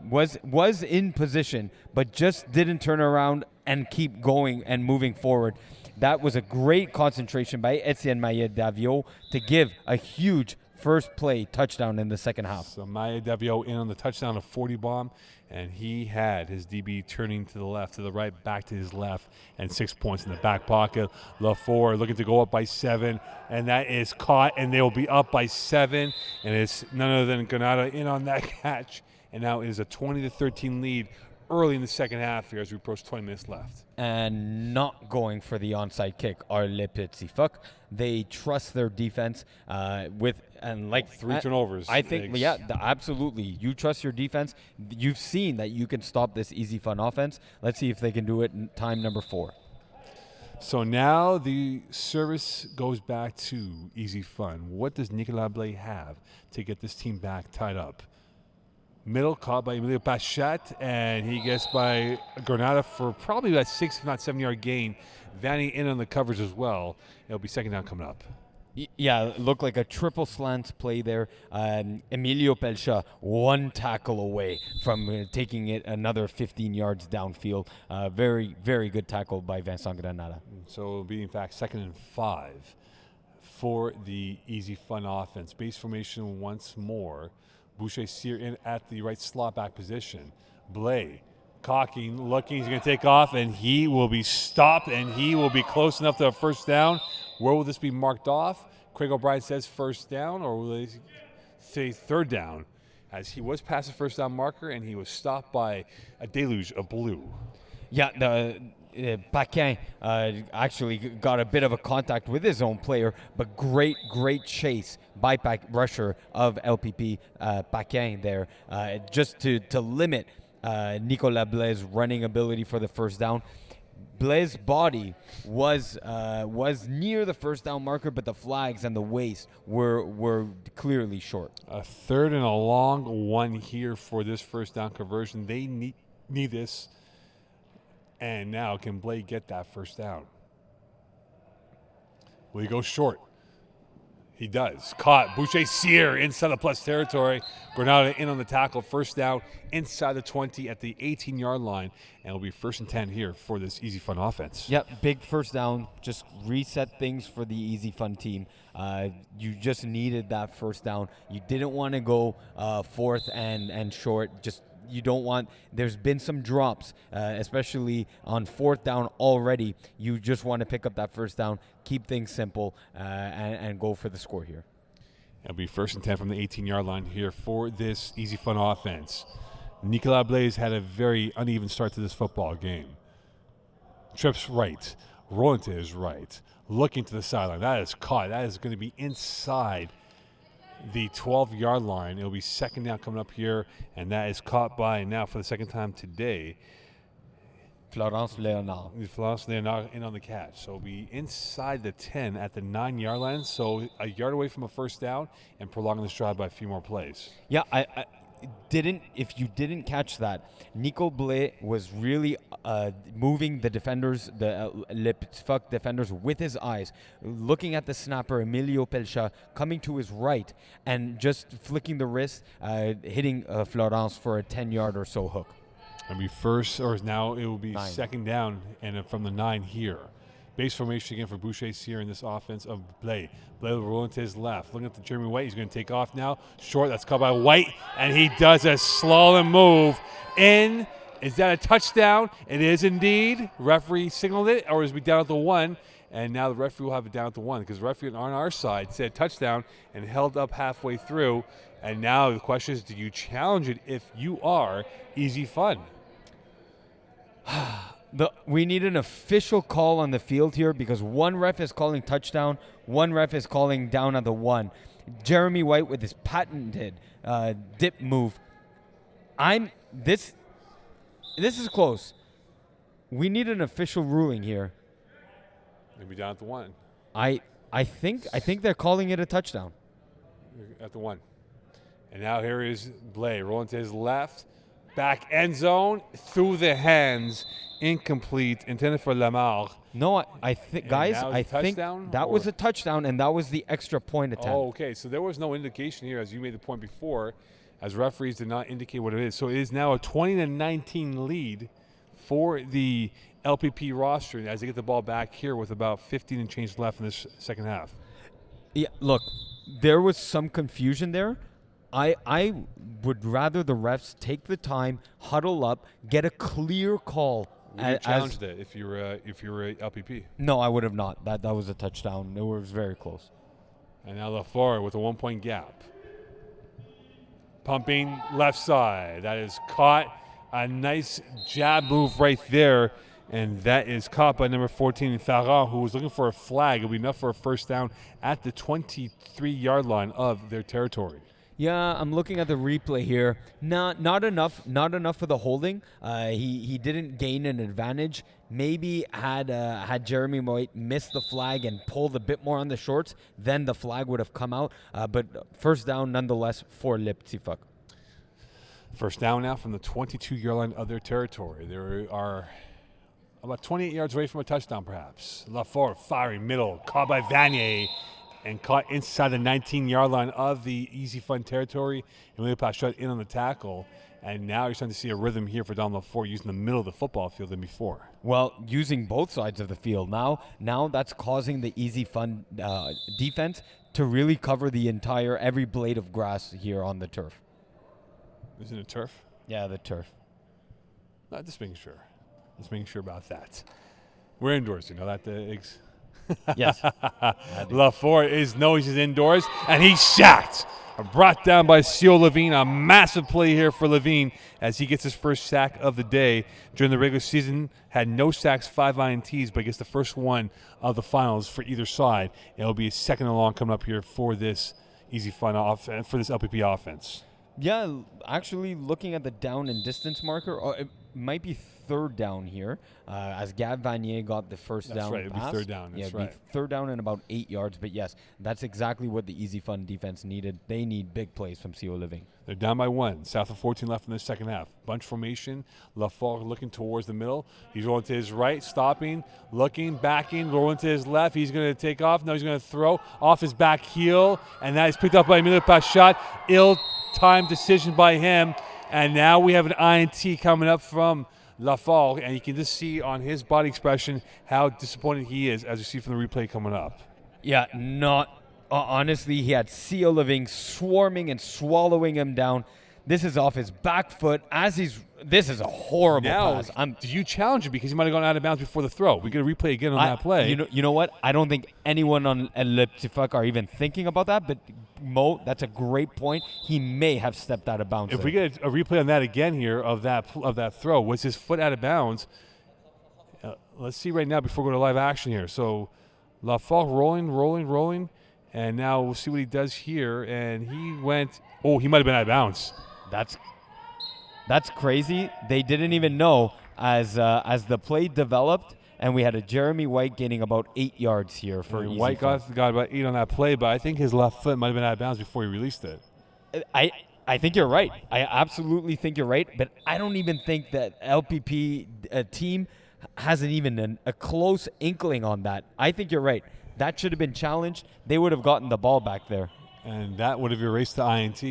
was in position, but just didn't turn around and keep going and moving forward. That was a great concentration by Etienne Maillet Davio to give a huge first play touchdown in the second half. So Maillet Davio in on the touchdown of 40 bomb, and he had his DB turning to the left, to the right, back to his left, and 6 points in the back pocket. Lafort looking to go up by 7, and that is caught, and they will be up by 7, and it's none other than Granada in on that catch. And now it is a 20-13 lead early in the second half here as we approach 20 minutes left. And not going for the onside kick are Les Petits Phoques. They trust their defense with 3 turnovers. I think, absolutely. You trust your defense. You've seen that you can stop this EZFun offense. Let's see if they can do it in time number 4. So now the service goes back to EZFun. What does Nicolas Blais have to get this team back tied up? Middle caught by Emilio Pachat, and he gets by Granada for probably about 6, if not 7-yard gain. Vanny in on the coverage as well. It'll be second down coming up. Yeah, it looked like a triple slants play there. Emilio Pelcha, 1 tackle away from taking it another 15 yards downfield. Very, very good tackle by Vincent Granada. So it'll be, in fact, 2nd and 5 for the EZFun offense. Base formation once more. Boucher-Cyr in at the right slot back position. Blais cocking, looking, he's going to take off, and he will be stopped, and he will be close enough to a first down. Where will this be marked off? Craig O'Brien says first down, or will they say third down? As he was past the first down marker, and he was stopped by a deluge of blue. Yeah, Paquin actually got a bit of a contact with his own player, but great chase by rusher of LPP, Paquin there, just to limit Nicolas Blais' running ability for the first down. Blais' body was near the first down marker, but the flags and the waist were clearly short. A 3rd and a long one here for this first down conversion. They need this. And now can Blais get that first down? Will he go short? He does. Caught. Boucher-Cyr inside the plus territory. Granada in on the tackle. First down inside the 20 at the 18-yard line. And it'll be 1st and 10 here for this EZFun offense. Yep, big first down. Just reset things for the EZFun team. You just needed that first down. You didn't want to go 4th and short. Just you don't want. There's been some drops, especially on 4th down already. You just want to pick up that first down, keep things simple, and go for the score here. It'll be 1st and 10 from the 18-yard line here for this EZFun offense. Nicolas Blais had a very uneven start to this football game. Trips right, rolling to his right, looking to the sideline. That is caught. That is going to be inside the 12-yard line. It'll be second down coming up here, and that is caught by, now for the second time today, Florence Leonard. Florence Leonard in on the catch. So it'll be inside the 10 at the 9-yard line, so a yard away from a first down and prolonging this drive by a few more plays. Yeah, I didn't. If you didn't catch that, Nico Blais was really moving the defenders, the Les Petits Phoques defenders, with his eyes, looking at the snapper Emilio Pelcha coming to his right, and just flicking the wrist, hitting Florence for a 10-yard or so hook. It'll be first, or now it will be 9. second down, and from the 9 here. Base formation again for Boucher here in this offense of Blais. Blais will roll into his left. Looking at the Jeremy White. He's going to take off now. Short. That's caught by White. And he does a slalom move in. Is that a touchdown? It is indeed. Referee signaled it, or is we down at the 1? And now the referee will have it down at the 1 because the referee on our side said touchdown and held up halfway through. And now the question is, do you challenge it if you are EZFun? We need an official call on the field here because one ref is calling touchdown, one ref is calling down at the 1. Jeremy White with his patented dip move. This is close. We need an official ruling here. Maybe down at the 1. I think they're calling it a touchdown. At the 1. And now here is Blais rolling to his left. Back end zone, through the hands, incomplete, intended for Lamar. No, I think, guys, I think that was a touchdown, and that was the extra point attempt. Oh, okay. So there was no indication here, as you made the point before, as referees did not indicate what it is. So it is now a 20-19 lead for the LPP roster as they get the ball back here with about 15 and change left in this second half. Yeah, look, there was some confusion there. I would rather the refs take the time, huddle up, get a clear call. Would you challenged it if you were a LPP? No, I would have not. That was a touchdown. It was very close. And now LaFleur with a 1-point gap. Pumping left side. That is caught. A nice jab move right there. And that is caught by number 14, Farah, who was looking for a flag. It'll be enough for a first down at the 23-yard line of their territory. Yeah, I'm looking at the replay here. Not enough for the holding. He didn't gain an advantage. Maybe had Jeremy White missed the flag and pulled a bit more on the shorts, then the flag would have come out. But first down nonetheless for Les Petits Phoques. First down now from the 22-yard line of their territory. There are about 28 yards away from a touchdown, perhaps. LaFleur firing middle, caught by Vanier. And caught inside the 19-yard line of the EZFun territory. And William Pachot in on the tackle. And now you're starting to see a rhythm here for Don LaFleur using the middle of the football field than before. Well, using both sides of the field. Now that's causing the EZFun defense to really cover the every blade of grass here on the turf. Isn't it turf? Yeah, the turf. No, just making sure. Just making sure about that. We're indoors, you know that, Iggs? Yes. LaFleur knows he's indoors, and he's sacked. Brought down by Seal Levine. A massive play here for Levine as he gets his first sack of the day. During the regular season, had no sacks, 5 INTs, but gets the first one of the finals for either side. It'll be a second and long coming up here for this EZFun offense, for this LPP offense. Yeah, actually looking at the down and distance marker, it might be third down here, as Gab Vanier got the first down. That's right, it'll be third down. That's right. It'll be third down and about 8 yards. But yes, that's exactly what the EZFun defense needed. They need big plays from CO Living. They're down by 1. South of 14 left in the second half. Bunch formation. LaFleur looking towards the middle. He's rolling to his right, stopping, looking, backing, rolling to his left. He's going to take off. No, he's going to throw off his back heel. And that is picked up by Emilio Pachot. Ill-timed decision by him. And now we have an INT coming up from LaFleur, and you can just see on his body expression how disappointed he is, as you see from the replay coming up. Yeah, honestly, he had CO Living swarming and swallowing him down. This is off his back foot this is a horrible pass. Do you challenge him because he might have gone out of bounds before the throw? We get a replay again on that play. You know what? I don't think anyone on Les Petits Phoques are even thinking about that, but Mo, that's a great point. He may have stepped out of bounds. If we get a replay on that again here of that throw, was his foot out of bounds? Let's see right now before we go to live action here. So LaFleur rolling, And now we'll see what he does here. And he went, he might have been out of bounds. That's crazy. They didn't even know as the play developed, and we had a Jeremy White gaining about 8 yards here for And EZFun. White got about 8 on that play, but I think his left foot might have been out of bounds before he released it. I think you're right. I absolutely think you're right, but I don't even think that LPP team hasn't even a close inkling on that. I think you're right. That should have been challenged. They would have gotten the ball back there. And that would have erased the INT.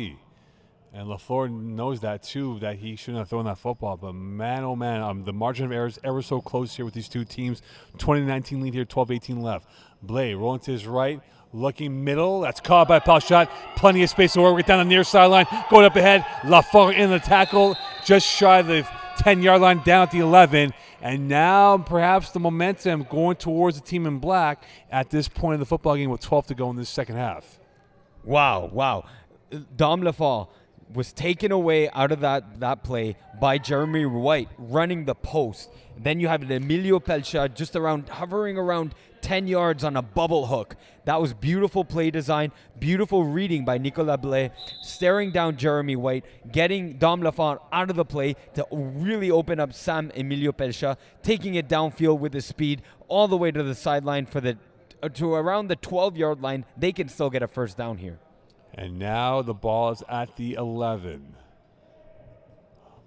And LaFleur knows that, too, that he shouldn't have thrown that football. But, man, oh, man, the margin of error is ever so close here with these two teams. 20-19 lead here, 12-18 left. Blay rolling to his right, looking middle. That's caught by Palshot. Plenty of space to work with down the near sideline. Going up ahead. LaFleur in the tackle, just shy of the 10-yard line, down at the 11. And now perhaps the momentum going towards the team in black at this point in the football game with 12 to go in this second half. Wow. Dom LaFleur was taken away out of that play by Jeremy White running the post. Then you have Emilio Pelcha just hovering around 10 yards on a bubble hook. That was beautiful play design, beautiful reading by Nicolas Blais, staring down Jeremy White, getting Dom LaFleur out of the play to really open up Sam Emilio Pelcha, taking it downfield with his speed all the way to the sideline to around the 12-yard line. They can still get a first down here. And now the ball is at the 11.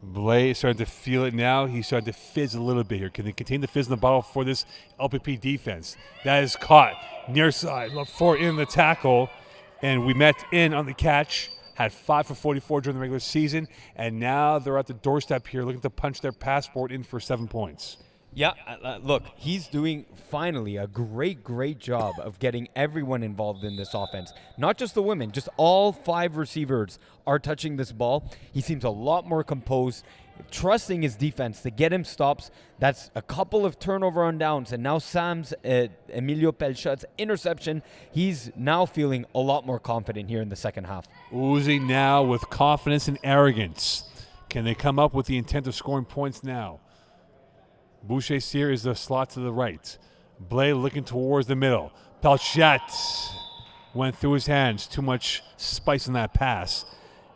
Blay is starting to feel it now. He's starting to fizz a little bit here. Can they contain the fizz in the bottle for this LPP defense? That is caught. Near side. LaFleur in the tackle. And we met in on the catch. Had 5 for 44 during the regular season. And now they're at the doorstep here looking to punch their passport in for 7 points. Yeah, look, he's doing finally a great job of getting everyone involved in this offense. Not just the women, just all 5 receivers are touching this ball. He seems a lot more composed, trusting his defense to get him stops. That's a couple of turnover on downs, and now Sam's Emilio Pelcha's interception. He's now feeling a lot more confident here in the second half. Uzi now with confidence and arrogance. Can they come up with the intent of scoring points now? Boucher-Cyr is the slot to the right. Blay looking towards the middle. Pelchat went through his hands. Too much spice in that pass.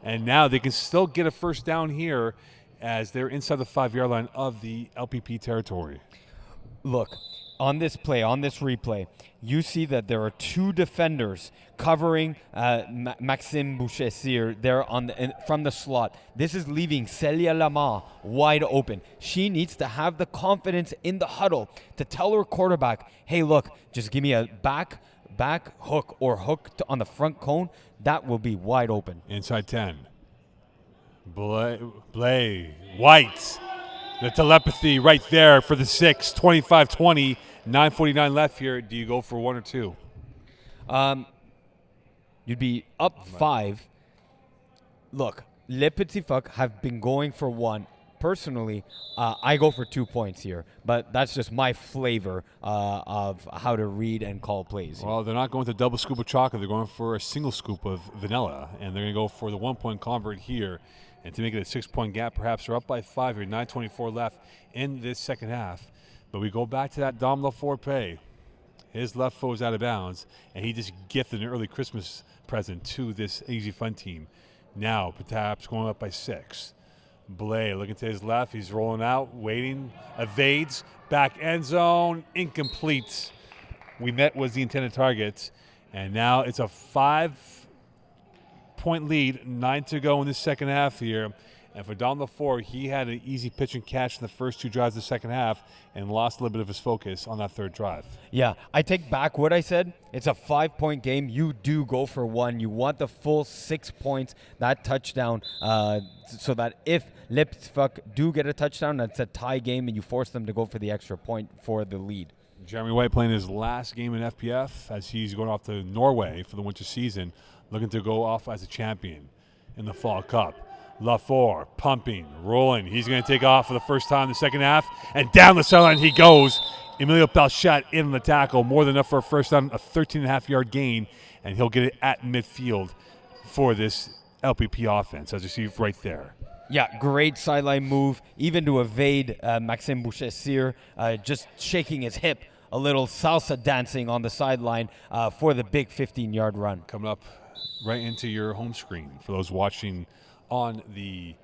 And now they can still get a first down here as they're inside the 5-yard line of the LPP territory. Look, on this replay, you see that there are 2 defenders covering Maxime Boucher-Cyr there from the slot. This is leaving Celia Lamar wide open. She needs to have the confidence in the huddle to tell her quarterback, hey, look, just give me a back hook or hook on the front cone. That will be wide open. Inside 10. Blay, White. The telepathy right there for the 6, 25-20, 9:49 left here. Do you go for 1 or 2? You'd be up 5. Look, Les Petits Phoques have been going for 1. Personally, I go for 2 points here, but that's just my flavor of how to read and call plays. Well, they're not going to double scoop of chocolate. They're going for a single scoop of vanilla, and they're going to go for the 1-point convert here. And to make it a 6-point gap, perhaps they're up by 5 here, 9:24 left in this second half. But we go back to that Dom LaFleur play. His left foot was out of bounds, and he just gifted an early Christmas present to this EZFun team. Now, perhaps going up by 6. Blay looking to his left. He's rolling out, waiting, evades, back end zone, incomplete. We met was the intended target, and now it's a 5-point lead, 9 to go in the second half here. And for Dom LaFleur, he had an easy pitch and catch in the first 2 drives of the second half and lost a little bit of his focus on that 3rd drive. Yeah, I take back what I said. It's a 5-point game. You do go for 1. You want the full 6 points, that touchdown, so that if Les Petits Phoques do get a touchdown, that's a tie game, and you force them to go for the extra point for the lead. Jeremy White playing his last game in FPF as he's going off to Norway for the winter season, looking to go off as a champion in the Fall Cup. LaFleur pumping, rolling. He's going to take off for the first time in the second half, and down the sideline he goes. Emilio Pelchat in the tackle, more than enough for a first down, a 13.5-yard gain, and he'll get it at midfield for this LPP offense, as you see right there. Yeah, great sideline move, even to evade Maxime Boucher-Cyr, just shaking his hip a little salsa dancing on the sideline for the big 15-yard run. Coming up right into your home screen for those watching on the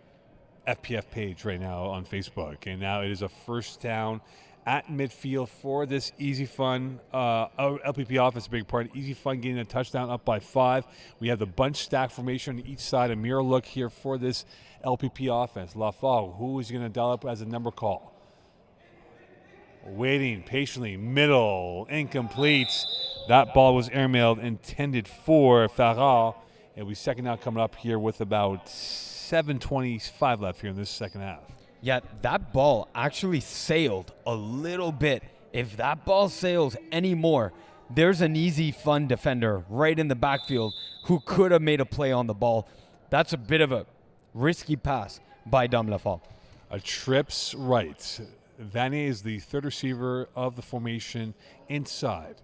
FPF page right now on Facebook. And now it is a first down at midfield for this EZFun LPP offense, a big part. EZFun getting a touchdown up by 5. We have the bunch stack formation on each side. A mirror look here for this LPP offense. Lafau, who is going to dial up as a number call? Waiting patiently, middle, incomplete. That ball was airmailed, intended for Farrar. It'll be second down coming up here with about 7:25 left here in this second half. Yeah, that ball actually sailed a little bit. If that ball sails anymore, there's an EZFun defender right in the backfield who could have made a play on the ball. That's a bit of a risky pass by Dom Lafau. A trips right. Vanier is the third receiver of the formation inside.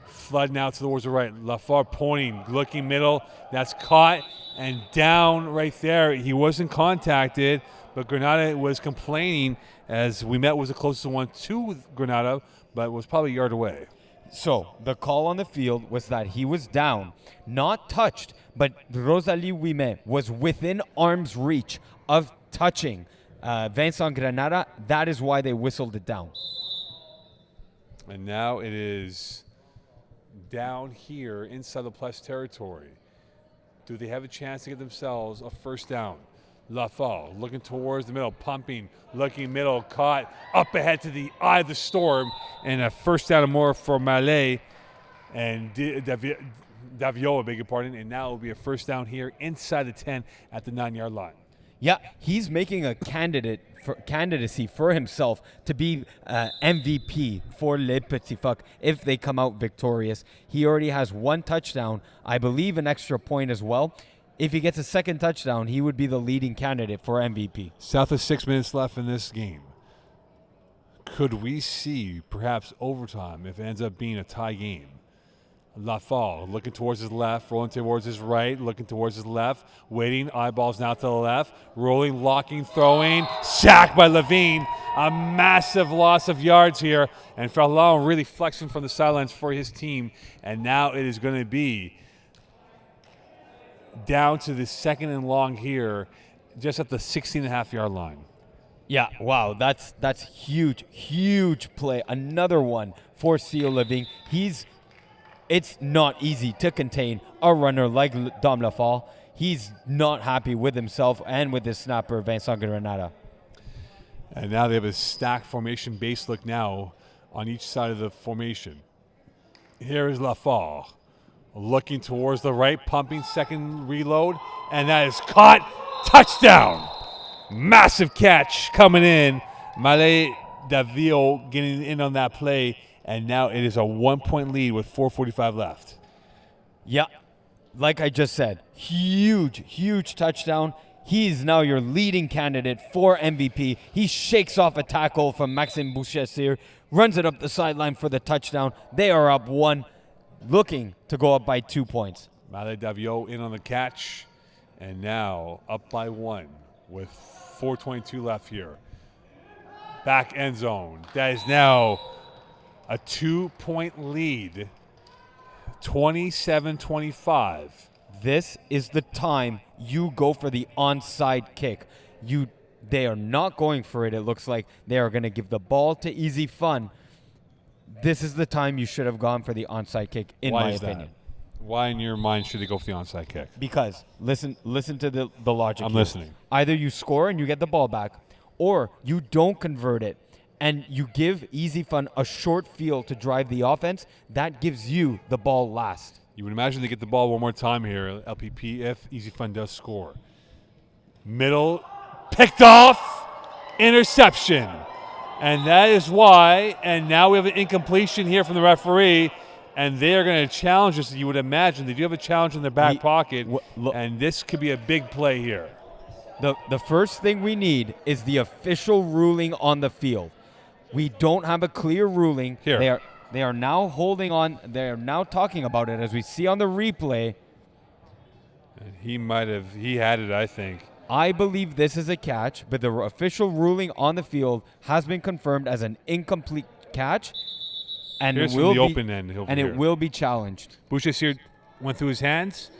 Flood now towards the right. Lafar pointing, looking middle. That's caught and down right there. He wasn't contacted, but Granada was complaining as we met was the closest one to Granada, but was probably a yard away. So the call on the field was that he was down, not touched, but Rosalie Ouimet was within arm's reach of touching Vincent Granada. That is why they whistled it down. And now it is down here inside the plus territory. Do they have a chance to get themselves a first down? Lafau looking towards the middle, pumping, looking middle, caught up ahead to the eye of the storm, and a first down and more for Malay and Davio, I beg your pardon, and now it will be a first down here inside the 10 at the 9-yard line. Yeah, he's making a candidacy for himself to be MVP for Les Petits Phoques if they come out victorious. He already has 1 touchdown, I believe an extra point as well. If he gets a second touchdown, he would be the leading candidate for MVP. South of 6 minutes left in this game. Could we see perhaps overtime if it ends up being a tie game? Lafau looking towards his left, rolling towards his right, looking towards his left, waiting, eyeballs now to the left, rolling, locking, throwing, sacked by Levine. A massive loss of yards here, and Farlon really flexing from the sidelines for his team, and now it is going to be down to the second and long here, just at the 16.5-yard line. Yeah, wow, that's huge play. Another one for Theo Levine. It's not easy to contain a runner like Dom Lafau. He's not happy with himself and with his snapper, Vincent Granada. And now they have a stack formation base look now on each side of the formation. Here is Lafau looking towards the right, pumping, second reload, and that is caught. Touchdown! Massive catch coming in. Malay Davio getting in on that play. And now it is a 1-point lead with 4:45 left. Yeah, like I just said, huge touchdown. He's now your leading candidate for MVP. He shakes off a tackle from Maxime Bouchessier, runs it up the sideline for the touchdown. They are up 1, looking to go up by 2 points. Malay Davio in on the catch, and now up by 1 with 4:22 left here. Back end zone. That is now a 2-point lead, 27-25. This is the time you go for the onside kick. They are not going for it. It looks like they are going to give the ball to EZFun. This is the time you should have gone for the onside kick, in my opinion. Why, in your mind, should they go for the onside kick? Because listen to the logic. I'm here. listening. Either you score and you get the ball back, or you don't convert it and you give EZFun a short field to drive the offense. That gives you the ball last. You would imagine they get the ball one more time here, LPP, if EZFun does score. Middle, picked off, interception. And that is why, and now we have an incompletion here from the referee, and they are going to challenge us, you would imagine. They do have a challenge in their back pocket, and this could be a big play here. The first thing we need is the official ruling on the field. We don't have a clear ruling. Here. They are now holding on. They are now talking about it as we see on the replay. And he had it, I think. I believe this is a catch, but the official ruling on the field has been confirmed as an incomplete catch, and Here's it will from the be open end over and here. it will be challenged. Boucher's here went through his hands.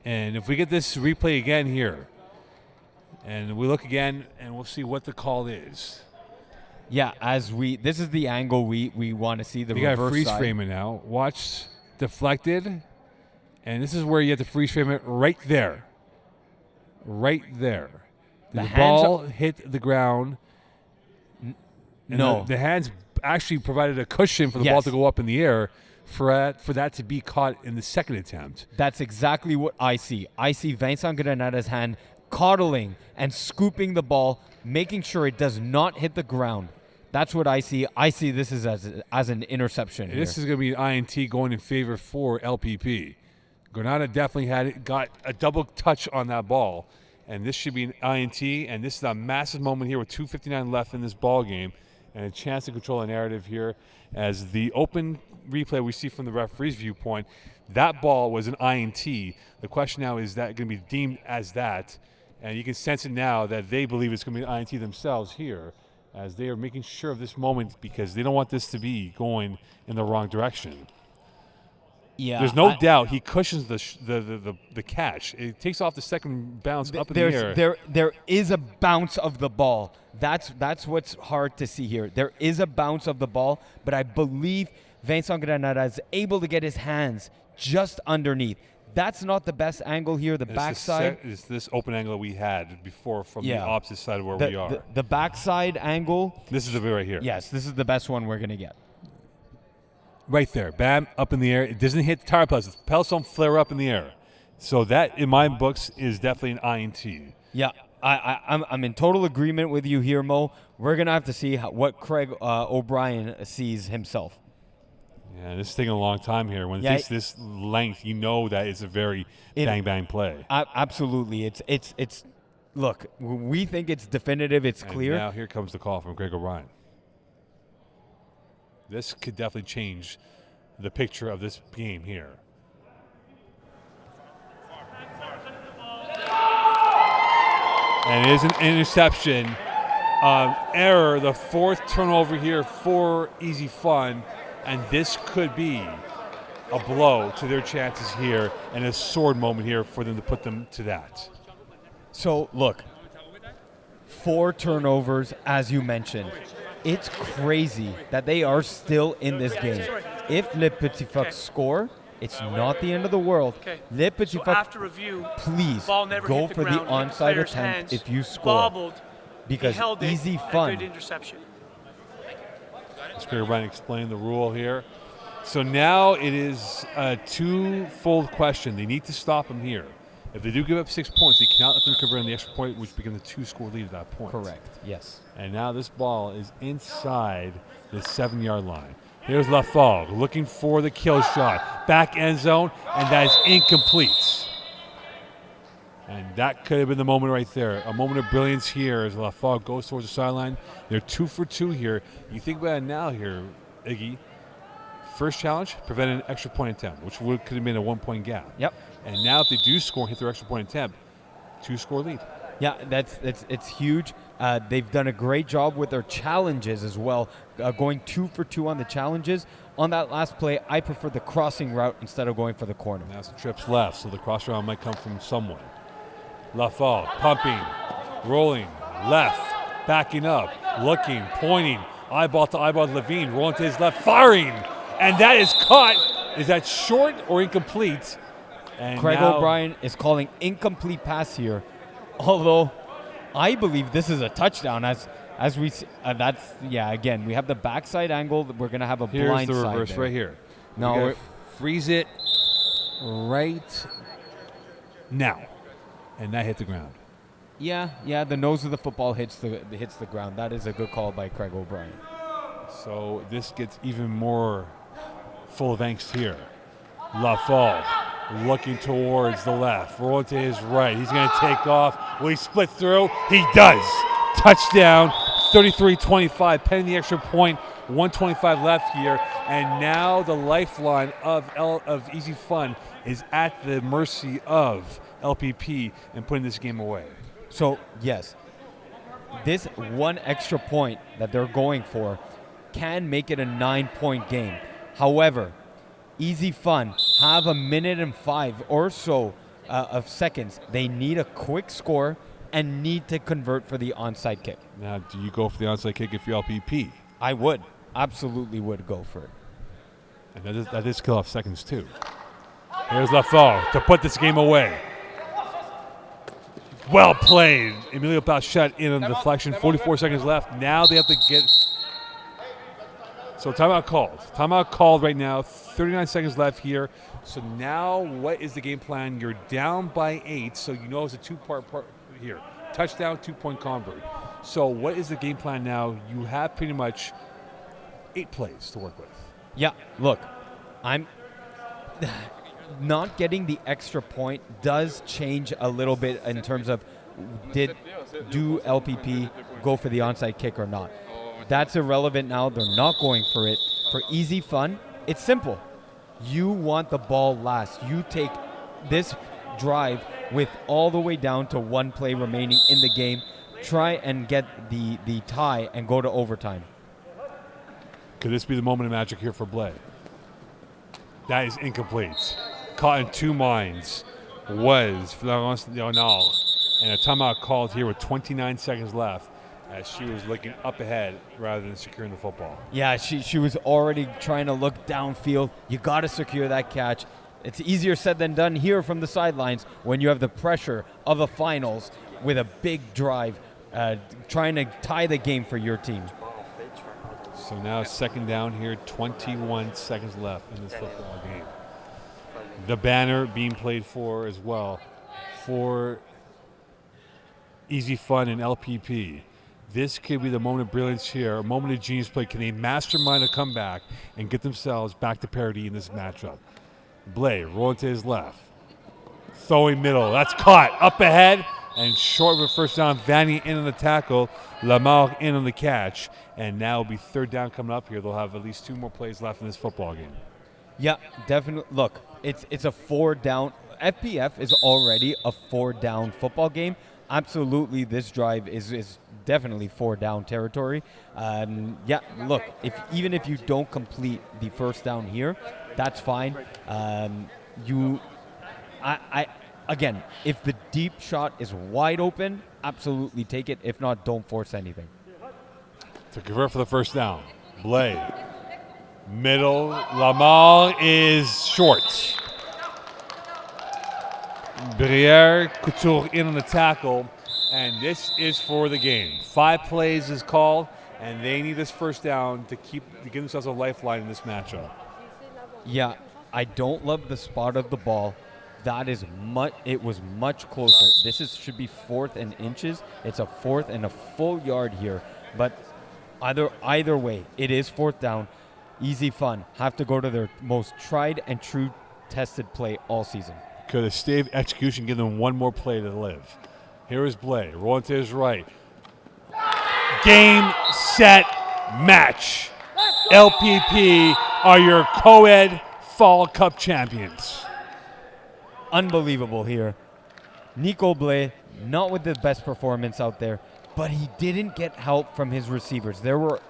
And if we get this replay again here, and we look again, and we'll see what the call is. Yeah, this is the angle we want to see, the You got to reverse freeze side. frame it now. Watch deflected, and this is where you have to freeze frame it right there. Right there. The The hands ball hit the ground. And No. The hands actually provided a cushion for the ball Yes. to go up in the air for that to be caught in the second attempt. That's exactly what I see. I see Vincent Granada's hand coddling and scooping the ball, making sure it does not hit the ground. That's what I see. I see this as an interception. This is going to be an INT going in favor for LPP. Granada definitely got a double touch on that ball, and this should be an INT, and this is a massive moment here with 2:59 left in this ball game, and a chance to control a narrative here as the open replay we see from the referee's viewpoint. That ball was an INT. The question now is that going to be deemed as that, and you can sense it now that they believe it's going to be an INT themselves here, as they are making sure of this moment because they don't want this to be going in the wrong direction. Yeah, There's no doubt he cushions the catch. It takes off the second bounce up in the air. There is a bounce of the ball. That's what's hard to see here. There is a bounce of the ball, but I believe Vincent Granada is able to get his hands just underneath. That's not the best angle here. The backside is this open angle that we had before from the Yeah. opposite side of where we are. The backside angle. This is the bit right here. Yes, this is the best one we're gonna get. Right there. Bam, up in the air. It doesn't hit the tire pellets. The pellets don't flare up in the air. So that, in my books, is definitely an INT. Yeah, I'm in total agreement with you here, Mo. We're gonna have to see what Craig O'Brien sees himself. Yeah, this is taking a long time here. When it Yeah, takes this length, you know that it's a very bang play. Absolutely, it's. Look, we think it's definitive. It's And clear. now here comes the call from Greg O'Brien. This could definitely change the picture of this game here. And it is an interception. Error, the fourth turnover here for EZFun, and this could be a blow to their chances here and a sword moment here for them to put them to that. So look, 4 turnovers, as you mentioned. It's crazy that they are still in this game. If Les Petits Phoques score, it's not the end of the world. Les Petits Phoques, after review, please ball never go hit for the ground, onside player's attempt hands, if you score. bobbled, Because he held it, easy a fun. good interception. Let's Greg O'Brien explain the rule here. So now it is a two-fold question. They need to stop them here. If they do give up 6 points, they cannot let them convert on the extra point, which becomes a 2-score lead at that point. Correct, yes. And now this ball is inside the 7-yard line. Here's Lafog looking for the kill shot. Back end zone, and that is incomplete. And that could have been the moment right there. A moment of brilliance here as Lafog goes towards the sideline. They're 2 for 2 here. You think about it now here, Iggy. First challenge, prevented an extra point attempt, which could have been a 1-point gap. Yep. And now if they do score and hit their extra point attempt, 2-score lead. Yeah, it's huge. They've done a great job with their challenges as well, going 2 for 2 on the challenges. On that last play, I prefer the crossing route instead of going for the corner. Now some trips left, so the cross route might come from someone. Lafall, pumping, rolling, left, backing up, looking, pointing, eyeball to eyeball to Levine, rolling to his left, firing, and that is caught. Is that short or incomplete? And Craig now, O'Brien is calling incomplete pass here, although I believe this is a touchdown. As we see, again, we have the backside angle. We're gonna have a here's blind the side reverse there. right here. No, We're we're- gonna freeze it right now, and that hit the ground. Yeah. The nose of the football hits the ground. That is a good call by Craig O'Brien. So this gets even more full of angst here. Lafall looking towards the left, rolling to his right. He's going to take off. Will he split through? He does. Touchdown, 33-25, pending the extra point, 1:25 left here. And now the lifeline of EZFun is at the mercy of LPP and putting this game away. So, yes, this one extra point that they're going for can make it a 9-point game. However, EZFun have a minute and 5 or so of seconds. They need a quick score and need to convert for the onside kick. Now, do you go for the onside kick if you're LPP? I would. Absolutely would go for it. And that is kill off seconds, too. Here's Lafaux to put this game away. Well played. Emilio Palchet in on the deflection. 44 seconds left. Now they have to get... So timeout called. Timeout called right now. 39 seconds left here. So now what is the game plan? You're down by 8, so you know it's a two-part here. Touchdown, 2-point convert. So what is the game plan now? You have pretty much 8 plays to work with. Yeah, look, I'm not getting the extra point does change a little bit in terms of do LPP go for the onside kick or not. That's irrelevant now. They're not going for it. For EZFun, it's simple. You want the ball last. You take this drive with all the way down to 1 play remaining in the game. Try and get the tie and go to overtime. Could this be the moment of magic here for Blais? That is incomplete. Caught in 2 minds was Florence Leonard. And a timeout called here with 29 seconds left as she was looking up ahead rather than securing the football. Yeah, she was already trying to look downfield. You got to secure that catch. It's easier said than done here from the sidelines when you have the pressure of the finals with a big drive trying to tie the game for your team. So now second down here, 21 seconds left in this football game. The banner being played for as well for EZFun and LPP. This could be the moment of brilliance here, a moment of genius play. Can they mastermind a comeback and get themselves back to parity in this matchup? Blais rolling to his left. Throwing middle. That's caught. Up ahead and short of a first down. Vanny in on the tackle. Lamar in on the catch. And now it'll be third down coming up here. They'll have at least 2 more plays left in this football game. Yeah, definitely. Look, it's a 4 down. FPF is already a 4 down football game. Absolutely, this drive is definitely 4 down territory. Yeah, look, even if you don't complete the first down here, that's fine. Again, if the deep shot is wide open, absolutely take it. If not, don't force anything. To convert for the first down, Blais. Middle, Lamar is short. Briere, Couture in on the tackle, and this is for the game. 5 plays is called, and they need this first down to give themselves a lifeline in this matchup. Yeah, I don't love the spot of the ball. It was much closer. This should be 4th and inches. It's a 4th and a full yard here, but either way, it is 4th down. EZFun have to go to their most tried and true tested play all season. Could a Stade execution give them 1 more play to live? Here is Blais, rolling to his right. Game, set, match. LPP are your co-ed Fall Cup champions. Unbelievable here. Nico Blais, not with the best performance out there, but he didn't get help from his receivers. There were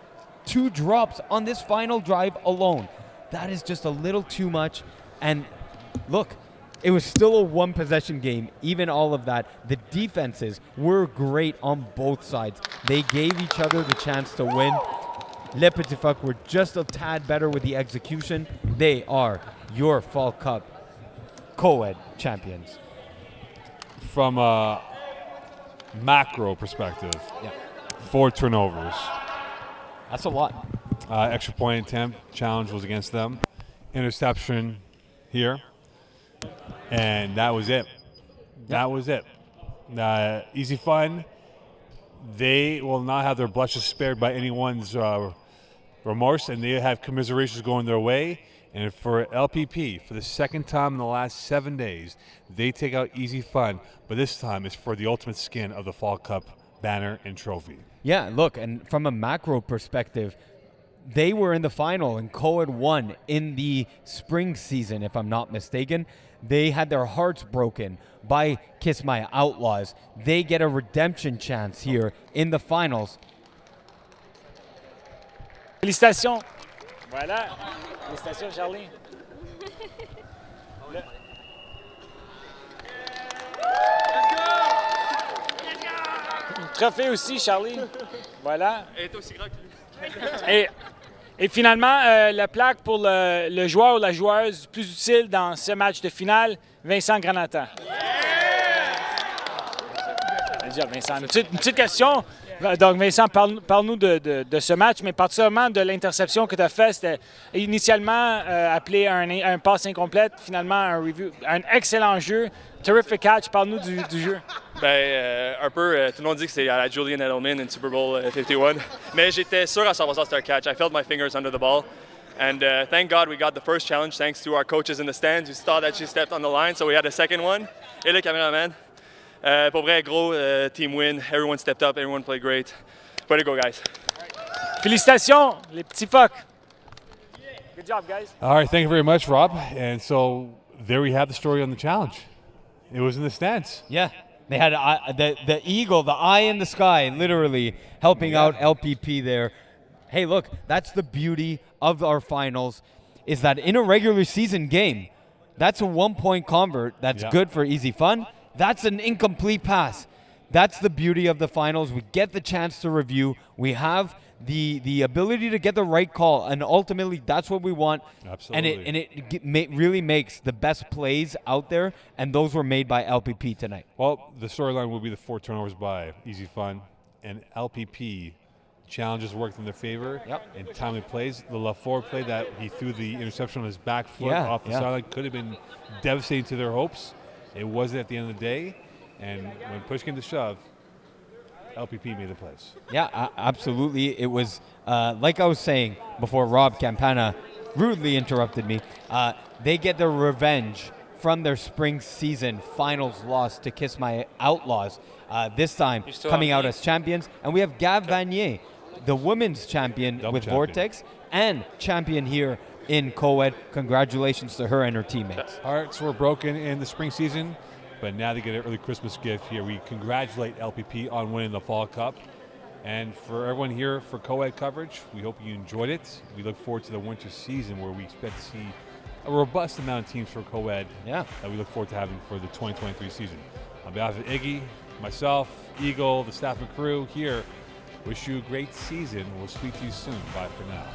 2 drops on this final drive alone. That is just a little too much. And look, it was still a 1-possession game, even all of that. The defenses were great on both sides. They gave each other the chance to win. Les Petits Phoques were just a tad better with the execution. They are your Fall Cup co-ed champions. From a macro perspective, 4 turnovers. That's a lot. Extra point attempt challenge was against them. Interception here. And that was it. That was it. EZFun, they will not have their blushes spared by anyone's remorse, and they have commiserations going their way. And for LPP, for the second time in the last 7 days, they take out EZFun, but this time it's for the ultimate skin of the Fall Cup banner and trophy. Yeah, look, and from a macro perspective, they were in the final and co-ed won in the spring season, if I'm not mistaken. They had their hearts broken by Kiss My Outlaws. They get a redemption chance here in the finals. Félicitations. Voilà. Félicitations, Charlie. Trophée aussi, Charlie. Voilà. Elle est aussi grande que lui. Et finalement, la plaque pour le joueur ou la joueuse plus utile dans ce match de finale, Vincent Granata. Vincent, une petite question. Donc, Vincent, parle-nous de ce match, mais particulièrement de l'interception que tu as faite. C'était initialement appelé un pass incomplète, finalement un review, un excellent jeu. Terrific catch, parle-nous du jeu. Un peu, tout le monde dit que c'est à la Julian Edelman in Super Bowl 51. Mais j'étais sûr à 100% c'était un catch. I felt my fingers under the ball. And thank God we got the first challenge thanks to our coaches in the stands who saw that she stepped on the line. So we had a second one. Et le cameraman. Pour vrai, gros team win. Everyone stepped up. Everyone played great. Way to go, guys. Félicitations, les petits phoques. Good job, guys. All right, thank you very much, Rob. And so there we have the story on the challenge. It was in the stands. Yeah, they had the eagle, the eye in the sky, literally helping out LPP there. Hey, look, that's the beauty of our finals, is that in a regular season game, that's a 1-point convert. That's good for EZFun. That's an incomplete pass. That's the beauty of the finals. We get the chance to review. We have the ability to get the right call, and ultimately that's what we want. Absolutely. And it really makes the best plays out there, and those were made by LPP tonight. Well, the storyline will be the 4 turnovers by EZFun, and LPP challenges worked in their favor. In timely plays. The LaFleur play that he threw the interception on his back foot off the sideline could have been devastating to their hopes. It wasn't at the end of the day, and when push came to shove, LPP made the plays. Yeah, absolutely. It was, like I was saying before Rob Campana rudely interrupted me, they get their revenge from their spring season finals loss to Kiss My Outlaws, this time coming out as champions. And we have Gav Vanier, the women's champion with Vortex, and champion here in co-ed. Congratulations to her and her teammates. Hearts were broken in the spring season, but now they get an early Christmas gift here. We congratulate LPP on winning the Fall Cup. And for everyone here for co-ed coverage, we hope you enjoyed it. We look forward to the winter season where we expect to see a robust amount of teams for co-ed that we look forward to having for the 2023 season. On behalf of Iggy, myself, Eagle, the staff and crew here, wish you a great season. We'll speak to you soon. Bye for now.